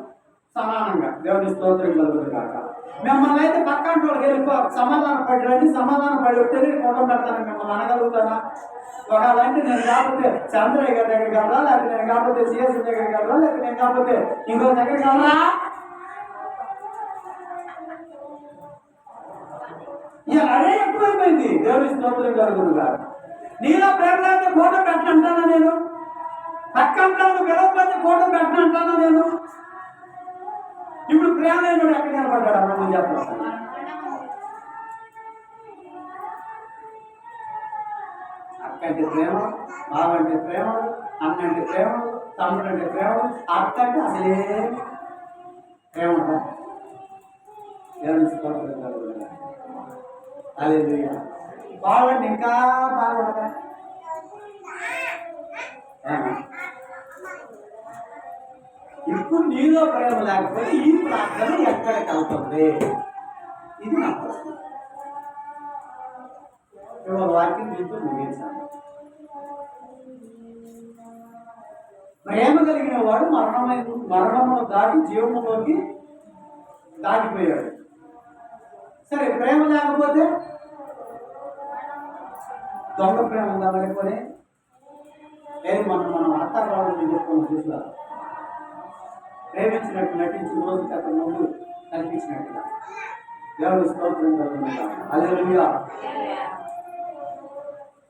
సమానంగా దేవుని స్తోత్రం కలుగును గాక. మిమ్మల్ని అయితే పక్కంటి వాళ్ళకి వెళ్ళి సమాధానం పడి సమాధానం పడి ఉంటే నేను ఫోటో పెడతాను. మిమ్మల్ని అనగలుగుతానా? ఒకవేళంటే నేను కాకపోతే చంద్రయ్య గారి దగ్గరికి వెళ్ళరా, లేకపోతే నేను కాకపోతే సిఎస్సి దగ్గరికి వెళ్ళరా, లేకపోతే నేను కాకపోతే ఇంకో దగ్గరికి వెళ్ళరా? ఇలా అదే ఎక్కువైపోయింది. దేవుని స్తోత్రం కలుగును గాక. నీలో ప్రేమ లేకపోతే ఫోటో పెట్టనంటానా నేను? పక్కంటాను గెలవకపోతే ఫోటో పెట్టనంటానా నేను? ఇప్పుడు ప్రేమ లేనుడు ఎక్కడ కనపడ్డాడు అన్న? నువ్వు చెప్పాలి. అక్కంటే ప్రేమ, బావంటే ప్రేమ, అన్నంటే ప్రేమ, తమ్ముడు అంటే ప్రేమ, అక్క అంటే అసలే ప్రేమ. అదే బాగుండి ఇంకా బాగుండదా? ఇప్పుడు నీలో ప్రేమ లేకపోతే ఈ ప్రార్థన ఎక్కడ కలుపుతుంది? ఇది నా ప్రశ్న. వాక్యం దీంతో ముగించాను. ప్రేమ కలిగిన వాడు మరణమును దాటి జీవములోకి దాటిపోయాడు. సరే, ప్రేమ లేకపోతే దొంగ ప్రేమ ఉందా? మరిపోతే లేదు. మనం అర్థాలు చెప్పుకోవాలి. చూసా ప్రేమించినట్టు నటించి రోజుకి అతని ముందు కనిపించినట్టుగా. దేవుని స్తోత్రం కలుగునుగా. హల్లెలూయా.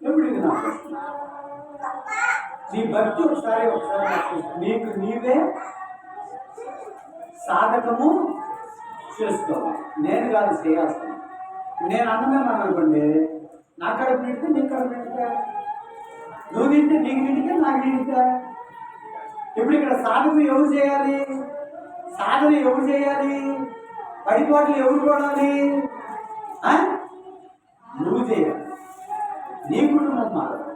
ఎప్పుడు ఇది నా ప్రశ్న. నీ భక్తి ఒకసారి నీకు నీవే సాధకము చేసుకోవాలి. నేను కాదు చేయాల్సింది. నేను అన్నమేమని అనుకోండి, నా కడుపు నిండితే నీ కడుపు నిండితే, నువ్వు తింటే నీకు నిండితే నాకు నిండితే. ఇప్పుడు ఇక్కడ సాధన ఎవరు చేయాలి? సాధన ఎవరు చేయాలి? పడిపోట్లు ఎవరు చూడాలి? నువ్వు చేయాలి. నీ కుటుంబం మారాలి,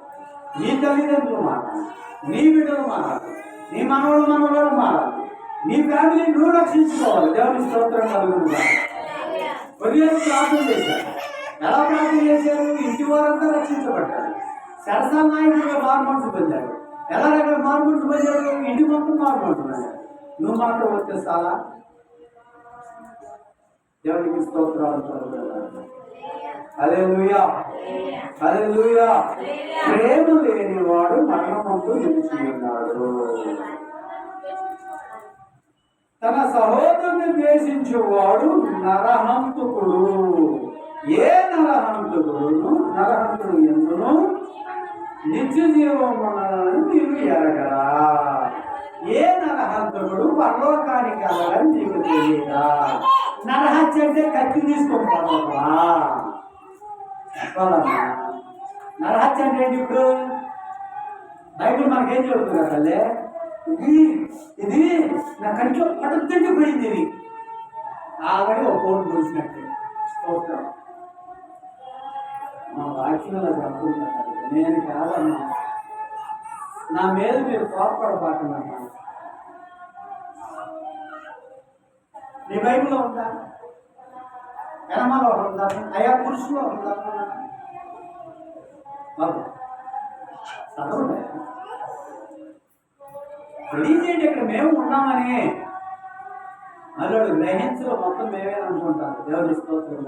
నీ తల్లిదండ్రులు మారాలి, నీ బిడ్డలు మారాలి, నీ మనవడు మారాలి, నీ ఫ్యామిలీ నువ్వు రక్షించుకోవాలి. దేవుని స్తోత్రం కలుగునుగా. ఉదయం ప్రార్థన చేశారు. ఎలా ప్రార్థన చేశారు? ఇంటి వారంతా రక్షించబడ్డారు. సరసా నాయకుడిగా మార్మోన్స్ పొందారు. ఎలా రకాల మార్మోన్స్ పొందారు? ఇంటి మొత్తం మార్మోన్స్ పొందారు. నువ్వు మాత్రం వస్తే చాలా. దేవునికి స్తోత్రాలు కలుగునుగా. హల్లెలూయా, హల్లెలూయా. ప్రేమ లేనివాడు మరణమందు నిలిచి ఉన్నాడు. తన సహోదరుని ద్వేషించేవాడు నరహంతకుడు. ఏ నరహంతుడు ఎందును నిత్య జీవం ఉన్నదని నీవు ఎరగరా? ఏ నరహంతకుడు పరలోకానికి వెళ్ళాలని నీకు తెలియదా? నరహత్య అంటే కత్తి తీసుకొని పోతావా? చెప్పాలమ్మా. నరహత్య అంటే ఏంటి? ఇప్పుడు బైబిల్ మనకేం చెబుతున్నా తల్లి? ఇది నా కంట్లో పడుతుంటే పోయింది. ఇది ఆల్రెడీ ఒక కోటి పోసినట్టు స్తోత్రం. మా వాక్యంలో చెప్తున్నాను, నేను కాదమ్మా. నా మీద మీరు కోపపడబాకమ్మా. నీ బైబిల్లో ఉందా? ఎనమలో ఉందా? అయా పురుషులో ఉందా? బాబు చదవండి, తెలియజేయండి. ఇక్కడ మేము ఉన్నామని అల్లుడు గ్రహించలో మొత్తం మేమే అనుకుంటారు. దేవుడి స్తోత్రం.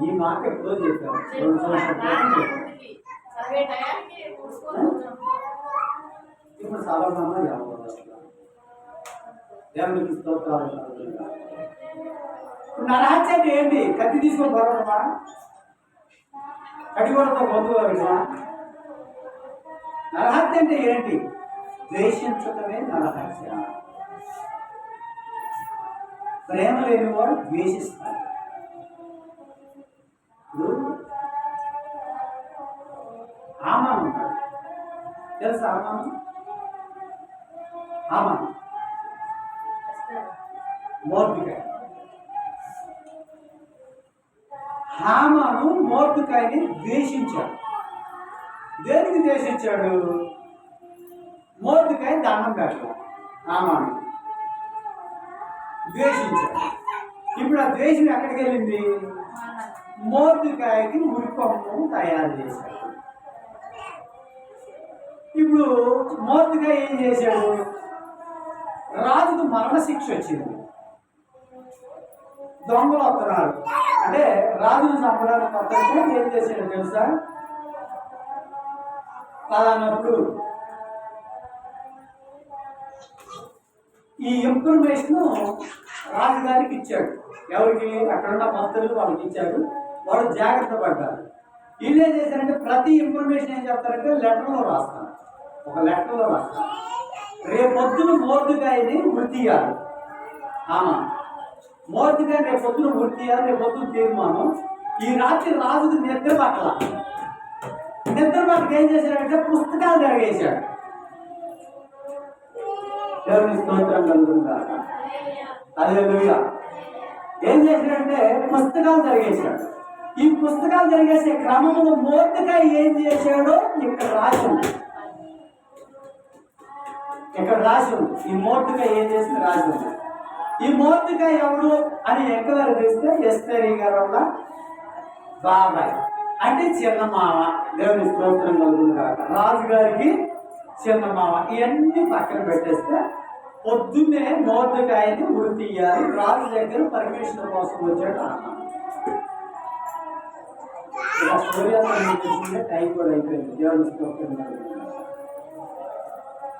ఈ మాట ఎప్పుడో చెప్పారు, 2 సంవత్సరాలు. ఇప్పుడు సాధారణంగా దేవుడికి స్తోత్రాలు. నరహత్య అంటే ఏంటి? కత్తి తీసుకొని బరవడమా? కడిగొడతో పొందుకోవడమా? నరహత్య అంటే ఏంటి? ద్వేషించటమే నరహత్య. ప్రేమ లేని వాడు ద్వేషిస్తాడు. ఆమాను ఉంటాడు, తెలుసా? ఆమాను మోర్దుకాయ. హామాను మోర్దుకాయని ద్వేషించాడు. దేనికి ద్వేషించాడు? మోర్దుకాయ దండం పెట్టాడు. హామాను ద్వేషించాడు. ఇప్పుడు ఆ ద్వేషం ఎక్కడికి వెళ్ళింది? మోర్దుకాయకి ఉరికొమ్ము తయారు చేశాడు. ఇప్పుడు మోర్దుకాయ ఏం చేశాడు? రాజుకు మరణశిక్ష వచ్చింది. దొంగలు వస్తున్నారు అంటే రాజును చంపడానికి పద్ధతిగా ఏం చేశాడు తెలుసా? అలానప్పుడు ఈ ఇన్ఫర్మేషన్ రాజుగారికి ఇచ్చాడు. ఎవరికి? అక్కడున్న మంత్రులు వాళ్ళకి ఇచ్చాడు. వాడు జాగ్రత్త పడ్డారు. వీళ్ళు ఏం చేశారంటే ప్రతి ఇన్ఫర్మేషన్ ఏం చెప్తారంటే లెటర్లో రాస్తారు. ఒక లెటర్లో రాస్తారు, రేపొద్దున మోర్దుకాయని ఉరి తీయాలి. మోర్దుకాయ రేపొద్దున ఉరి తీయాలి, రేపొద్దున తీర్మానం. ఈ రాత్రి రాజుకు నిద్ర పట్టల. నిద్ర పట్టక ఏం చేశాడంటే పుస్తకాలు తిరగేశాడు. దేవుని స్తోత్రం కలుగుతుందాక. హల్లెలూయా. ఏం చేశాడంటే పుస్తకాలు తిరగేశాడు. ఈ పుస్తకాలు తిరగేసే క్రమంలో మోర్దుకాయ ఏం చేశాడో ఇక్కడ రాసి ఉంది. ఇక్కడ రాసి ఉంది. ఈ మోర్దుకాయ ఏం చేసింది రాసి ఉంది. ఈ మోర్దుకాయ ఎవరు అని ఎంక్వైరీ చేస్తే ఎస్తేరి గారు వల్ల బాబాయ్ అంటే చిన్నమామ. దేవుని స్తోత్రం కలుగుతుందాక. రాజుగారికి చిన్నమామ. ఇవన్నీ పక్కన పెట్టేస్తే పొద్దున్నే మోర్దుకాయని ఉరి తీయాలి. రాజు దగ్గర పర్మిషన్ కోసం వచ్చాడు. టైం కూడా అయిపోయింది. దేవుని స్తోత్రం కలుగుతుందాక.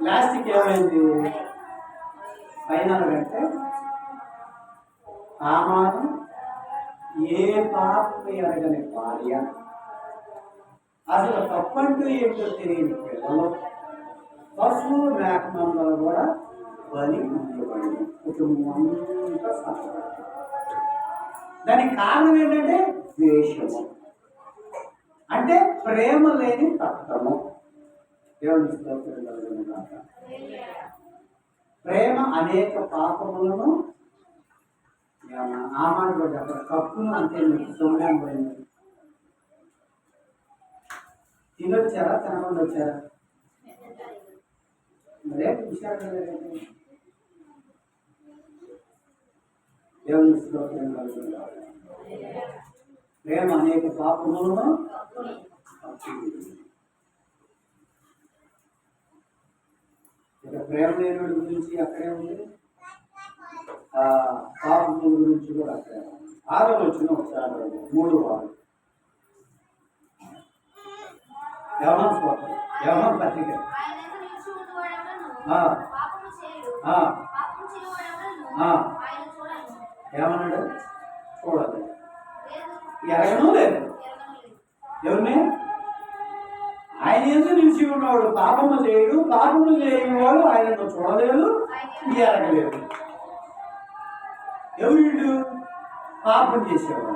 లాస్ట్కి ఏమైంది? ఫైనల్ అంటే హామాను ఏ పాపం ఎరగని భార్య, అసలు తప్పంటూ ఏంటో తెలియని పిల్లలు, పశువు మేకమందలు కూడా బలి ఇవ్వబడి కుటుంబం అంతా సఫలపడ్డారు. దానికి కారణం ఏంటంటే ద్వేషము, అంటే ప్రేమ లేని తత్వము. దేవుని స్తోత్రం కలుగుతుందాక. ప్రేమ అనేక పాపములను ఆమాను కూడా చెప్పారు. కప్పును అంటే మీకు సొమ్యం పోయింది. తినొచ్చారా? తినకుండా వచ్చారా? రేపు విషయాలు దేవుని స్తోత్రం కలుగుతుందాక. ప్రేమ అనేక పాపములను ఇక ప్రేమ లేని గురించి అక్కడే ఉంది, పాపముల గురించి కూడా అక్కడే ఉంది. 6వ వచనం ఒకసారి 3 యెహోవా పత్రిక ఏమన్నాడు? చూడాలి. ఎరగను లేదు. ఎవరిని? ఆయన ఎందుకు నిలిచి ఉన్నవాడు పాపము చేయడు, పాపము చేయని వాడు ఆయనను చూడలేదు, ఎరగలేదు. పాపం చేసేవాడు.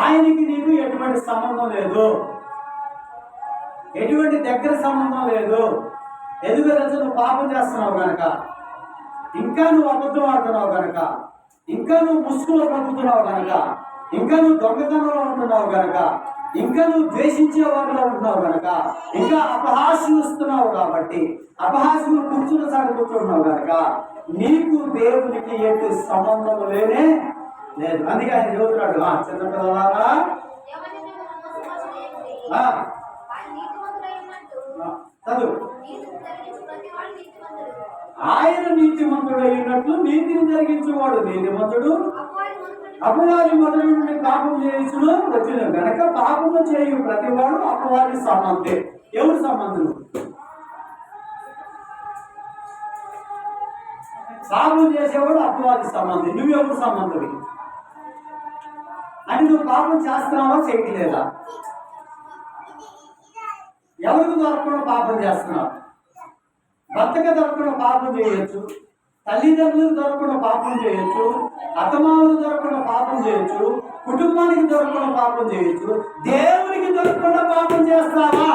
ఆయనకి నీకు ఎటువంటి సంబంధం లేదు, ఎటువంటి దగ్గర సంబంధం లేదు. ఎందుకంటే నువ్వు పాపం చేస్తున్నావు కనుక, ఇంకా నువ్వు అబద్ధం ఆడుతున్నావు కనుక, ఇంకా నువ్వు ముసుగులో బ్రతుకుతున్నావు కనుక, ఇంకా నువ్వు దొంగతనంలో ఉంటున్నావు కనుక, ఇంకా నువ్వు ద్వేషించే వారిలో ఉంటున్నావు కనుక, ఇంకా అపహాస్యస్తున్నావు కాబట్టి, అపహాస్యులు కూర్చున్న సారి కూర్చుంటున్నావు కనుక నీకు దేవునికి ఎటు సంబంధం లేనే లేదు. అందుకే ఆయన చెబుతున్నాడు, చిన్నపిల్లలారా చదువు, ఆయన నీతిమంతుడు అయినట్లు నీతిని జరిగించేవాడు నీతిమంతుడు, అపవాది మొదటి నుండి పాపం చేయించును వచ్చిన గనక పాపము చేయు ప్రతివాడు అపవాది సంబంధే. ఎవరు సంబంధులు? పాపం చేసేవాడు అపవాది సంబంధి. నువ్వెవరు సంబంధువి? అని నువ్వు పాపం చేస్తున్నావా చేయట్లేదా? ఎవరికి దొరకకుండా పాపం చేస్తున్నావు? భర్తకి దొరకకుండా పాపం చేయొచ్చు, తల్లిదండ్రులకు దొరకకుండా పాపం చేయొచ్చు, అత్తమామలకు దొరకకుండా పాపం చేయొచ్చు, కుటుంబానికి దొరకకుండా పాపం చేయొచ్చు. దేవునికి దొరకకుండా పాపం చేస్తావా?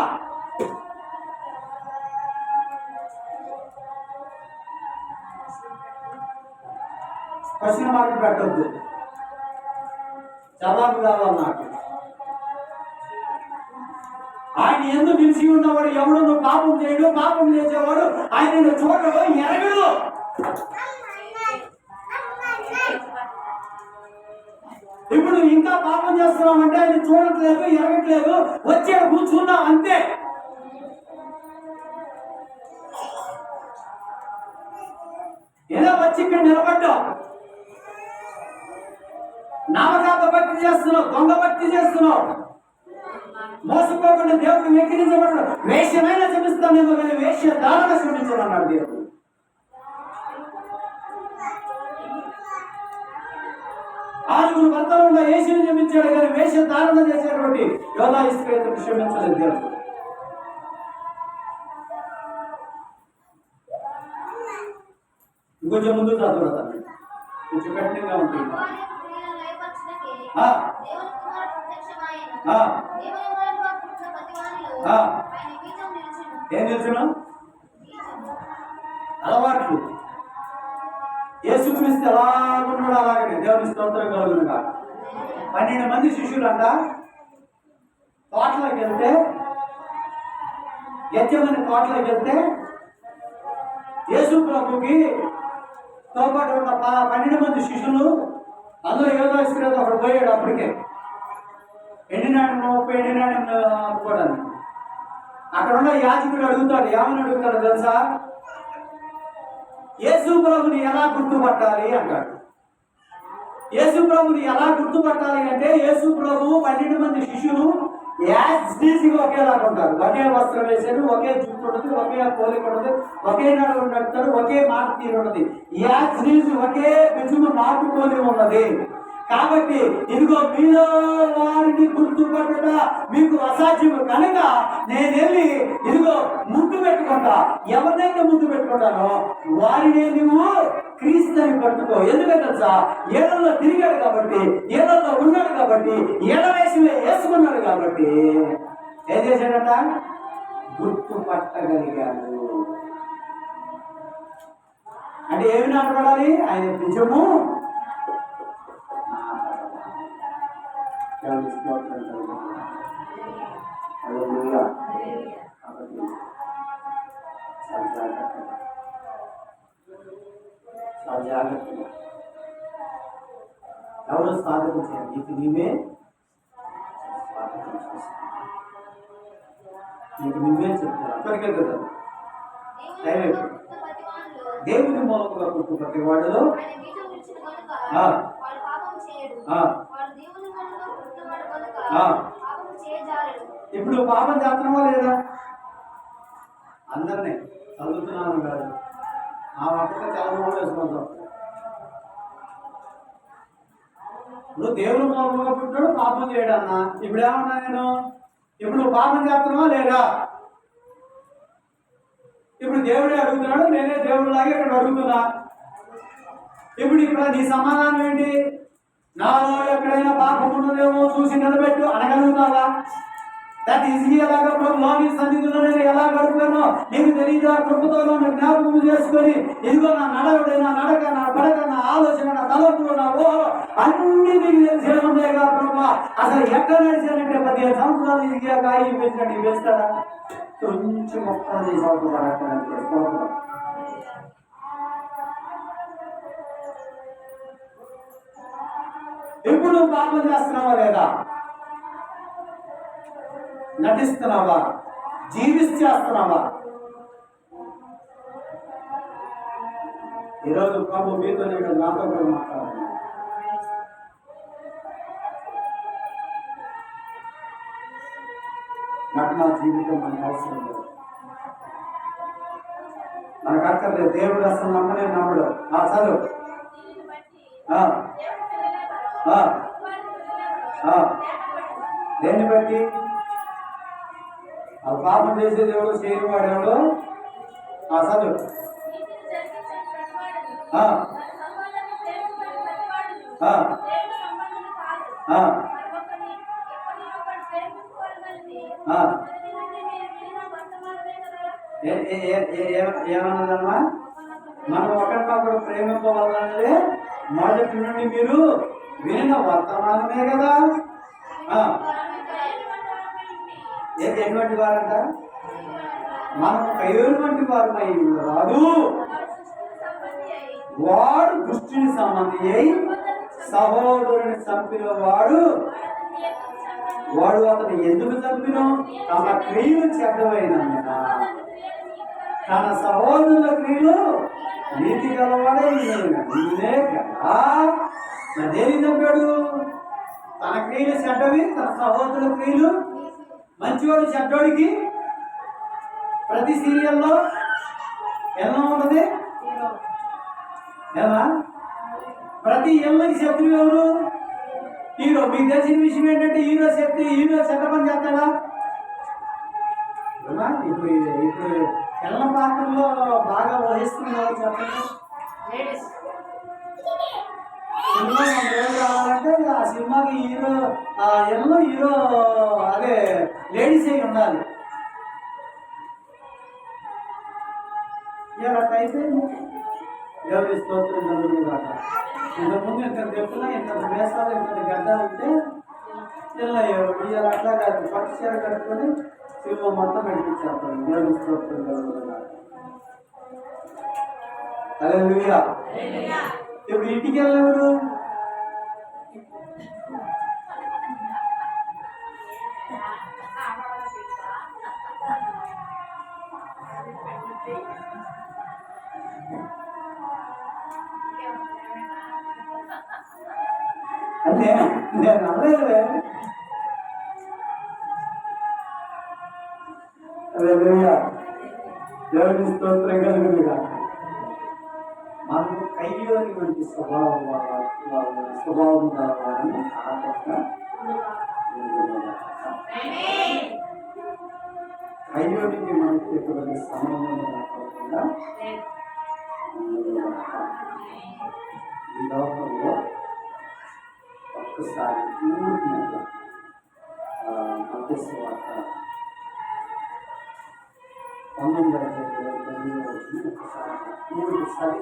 క్వశ్చన్ మార్క్ పెట్టద్దు, జవాబు కావాలి నాకు. ఆయన ఎందుకు నిలిచి ఉన్నవాడు ఎవడు? నువ్వు పాపం చేయడు, పాపం చేసేవాడు ఆయన చూడడు, ఎరగడు. ఇప్పుడు ఇంకా పాపం చేస్తున్నామంటే ఆయన చూడట్లేదు, ఎరగట్లేదు, వచ్చే కూర్చున్నాం అంతే. ఏదో వచ్చి ఇక్కడ నిలబడ్డావు, నామకాంత భక్తి చేస్తున్నావు, దొంగ భక్తి చేస్తున్నావు, మోసపోకుండా దేవుడికి వెక్కిరించబడ్డాడు. వేషమైన క్షమిస్తానేమో కానీ వేష్య దారుణ క్షమించను అన్నాడు దేవుడు. ఆరుగురు భర్తలు ఉన్న యేసుని క్షమించాడు కానీ వేష ధారణ చేసేటువంటి యోధా ఇస్కరియోతును క్షమించలేదు దేవుడు. ఇంకొంచెం ముందు చదువుతాను, కొంచెం కఠినంగా ఉంటుంది. ఏం తెలుసును? అలవాట్లు. యేసుక్రీస్తు ఎలా ఉన్నాడు అలాగనే దేవుని స్తోత్రం కలుగునుగా. 12 మంది శిష్యులు అంట తోటలోకి వెళ్తే, గెత్సేమనే తోటలోకి వెళ్తే యేసు ప్రభుకి తో పాటు ఉన్న 12 మంది శిష్యులు, అందులో యోధా ఇస్కరియోతు అక్కడ పోయాడు. అప్పటికే ఎండినాడు అనుకోవడానికి అక్కడ ఉన్న యాజకుడు అడుగుతాడు, ఏమని అడుగుతాడు తెలుసా? యేసు ప్రభుని ఎలా గుర్తుపట్టాలి అంటాడు. యేసు ప్రభుని ఎలా గుర్తుపట్టాలి అంటే, యేసు ప్రభు 12 మంది శిష్యులు యాజ్గా ఒకేలాగా ఉంటారు. ఒకే వస్త్రం వేసాడు, ఒకే జుట్టు ఉంటుంది, ఒకే పోలిక ఉంటుంది, ఒకే నడువు నడుపుతాడు, ఒకే మాట తీరు ఉంటుంది. యాజ్ ఒకే బిజుము నాటుకొని ఉన్నది. కాబట్టి ఇదిగో మీలో వారిని గుర్తుపట్టుట మీకు అసాధ్యము కనుక నేను వెళ్ళి ఇదిగో ముద్దు పెట్టుకుంటా. ఎవరినైతే ముద్దు పెట్టుకుంటానో వారిని నువ్వు క్రీస్తుని పట్టుకో. ఎందుకంటే ఏళ్ళలో తిరిగాడు కాబట్టి, ఏళ్ళలో ఉన్నాడు కాబట్టి, ఏళ్ళ వేసి వేసుకున్నాడు కాబట్టి ఏం చేశాడట? గుర్తుపట్టగలిగాడు. అంటే ఏమి నాటపడాలి? ఆయన నిజము ఎవరు సాధించారు? నీకు నీవే చెప్తారు. అక్కడికే కదా దేవుని మూలముగా పుట్టు ప్రతి వాడిలో ఇప్పుడు పాపం చేస్తున్నావా లేదా? అందరినీ చదువుతున్నాను కాదు, ఆ వంటక చాలా వేసుకుంటాం. ఇప్పుడు దేవుని మూలముగా పుట్టాడు, పాపం చేయడు అన్న. ఇప్పుడు ఏమన్నా నేను? ఇప్పుడు పాపం చేస్తున్నావా లేదా? ఇప్పుడు దేవుడే అడుగుతున్నాడు, నేనే దేవుడిలాగే ఇక్కడ అడుగుతున్నా. ఇప్పుడు ఇక్కడ నీ సమాధానం ఏంటి? నాలో ఎక్కడైనా పాపం ఉన్నదేమో చూసి నిలబెట్టు అనగలుగుతావా? దాన్ని ఇసిగేలాగా ప్రభు నీ సన్నిధిలో నేను ఎలా గడుపుతానో నీకు తెలియదు. ఆ కృపతో నన్ను జ్ఞాపకం చేసుకొని ఇదిగో నా నడవడి, నా నడక, నా పడక, నా ఆలోచన, నా తలపులు, నా ఊహలు అన్ని నీకు తెలిసే ఉండేగా ప్రభు. అసలు ఎక్కడ నడిచానంటే 15 సంవత్సరాలు ఇదిగాక ఈ పెంచాడు నీకు వేస్తాడా? కొంచెం మొత్తం చేసి ఎప్పుడు నువ్వు పాపం చేస్తున్నావా లేదా? నటిస్తున్నావా? జీవిస్తున్నావా? ఈరోజు ప్రభు మీతో నాతో కూడా మాట్లాడుతున్నాను. నటన జీవితం మనకు అవసరం లేదు. మనకు అక్కర్లేదు. దేవుడు అసలు నమ్మనే నమ్మడు. చదువు దేన్ని బట్టి? ఆ పాపం చేసేది ఎవడు, చేయని వాడు ఎవడు? చదువు ఏమన్నదమ్మా? మనం ఒకరినొకరు ప్రేమింపవాలన్నదే మొదటి నుండి మీరు వినిన వర్తమానమే కదా. ఎటువంటి వారంట? మనం కయ్యూరు వంటి వారమై రాదు. వాడు దుష్టుని సంబంధి అయి సహోదరుని చంపిన వాడు అతను ఎందుకు చంపిన? తమ క్రియలు చెడ్డమైనందున, తన సహోదరుల క్రియలు నీతి గలవాడే నిన్నే కదా. దేని చంపాడు? తన క్రియలు చెడ్డవి, తన సహోదరుల క్రియలు మంచివాడు. చెడ్డోడికి ప్రతి సీరియల్లో ఎలా ఉంటుంది? ఎలా? ప్రతి ఇళ్ళకి శత్రువు ఎవరు? హీరో. మీకు తెలిసిన విషయం ఏంటంటే హీరో చెడ్డ పని చేస్తాడా? ఇప్పుడు పిల్లల పాత్రలో బాగా వహిస్తున్నారు చెప్పండి. సినిమా ఏం కావాలంటే ఆ సినిమాకి హీరో అదే లేడీస్ అయి ఉండాలి. ఇలా అయితే ఎవరి స్తోత్రం జరుగుతుంది కాక. ఇంతకుముందు ఇంత చెప్పున్నా, ఇంత వేసాలు, ఇంత గడ్డ ఉంటే పిల్లయ్యేవాడు. ఇలా అట్లా కాదు, పట్టు చీర కట్టుకొని సినిమా మొత్తం నడిపించేస్తాను. దేవుని స్తోత్రం జరుగుతుంది కాక. హల్లెలూయా. ఇప్పుడు ఇంటికి వెళ్ళేవాడు అంటే నేను అనలేదులే. దేవుని స్తోత్రం కలుగునుగా. మనకు కయ్యోని వంటి స్వభావం కావాలని ఆటంగా కయ్యోనికి మనకి ఎటువంటి సంబంధం కాకుండా ఈ లోకంలో ఒక్కసారి పూర్తిగా మధ్యస్వార్త 1929 ఒకసారి పూర్తిసారి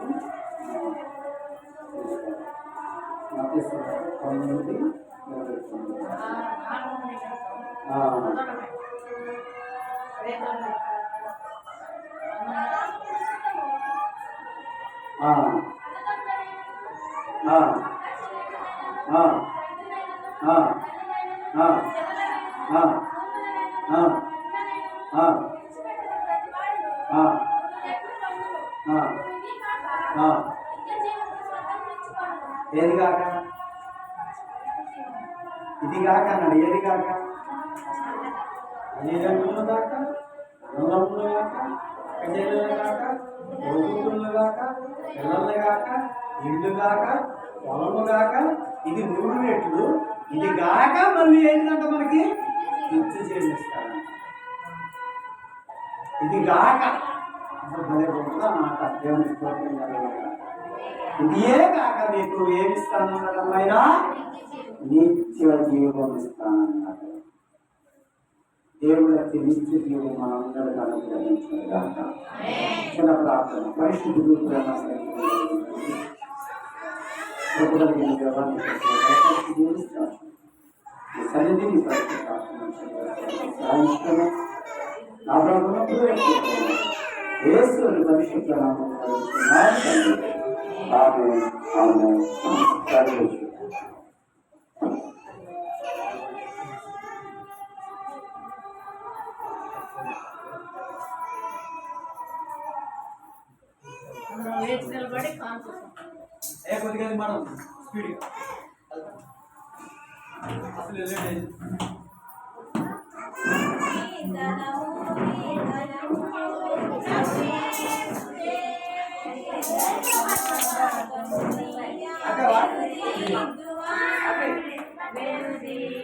మధ్యస్వార్త 1929 ఏది కాక ఇది కాక అన్నాడు. ఏది కాక? అన్నిజనులు కాక, అన్నదమ్ములు కాక, అక్కచెల్లెలు కాక, తోబుట్టువులు కాక, పిల్లలు కాక, ఇల్లు కాక, పొలము కాక, ఇది 3 రెట్లు. ఇది కాక మళ్ళీ ఏంటంటే మనకి నిత్య జీవిస్తాడు. ఇది కాక అసలు భలే గొప్ప మాట. దేవుని స్తోత్రం. ఇదే కాక మీకు ఏమిస్తానన్నాడమ్మైనా నిత్య జీవం ఇస్తానన్నాడు. దేవుడు నిత్య జీవం మనందరికీ అనుగ్రహించాడు కాక. చిన్న ప్రార్థన. పరిశుద్ధుడు ప్రేమ సన్నిధిని నా ప్రభుత్వం భవిష్యత్తు మనం లేచి నిలబడి కాన్సెప్ట్ కొద్దిగా మనం స్పీడ్గా అసలు వెళ్ళండి. అక్కడ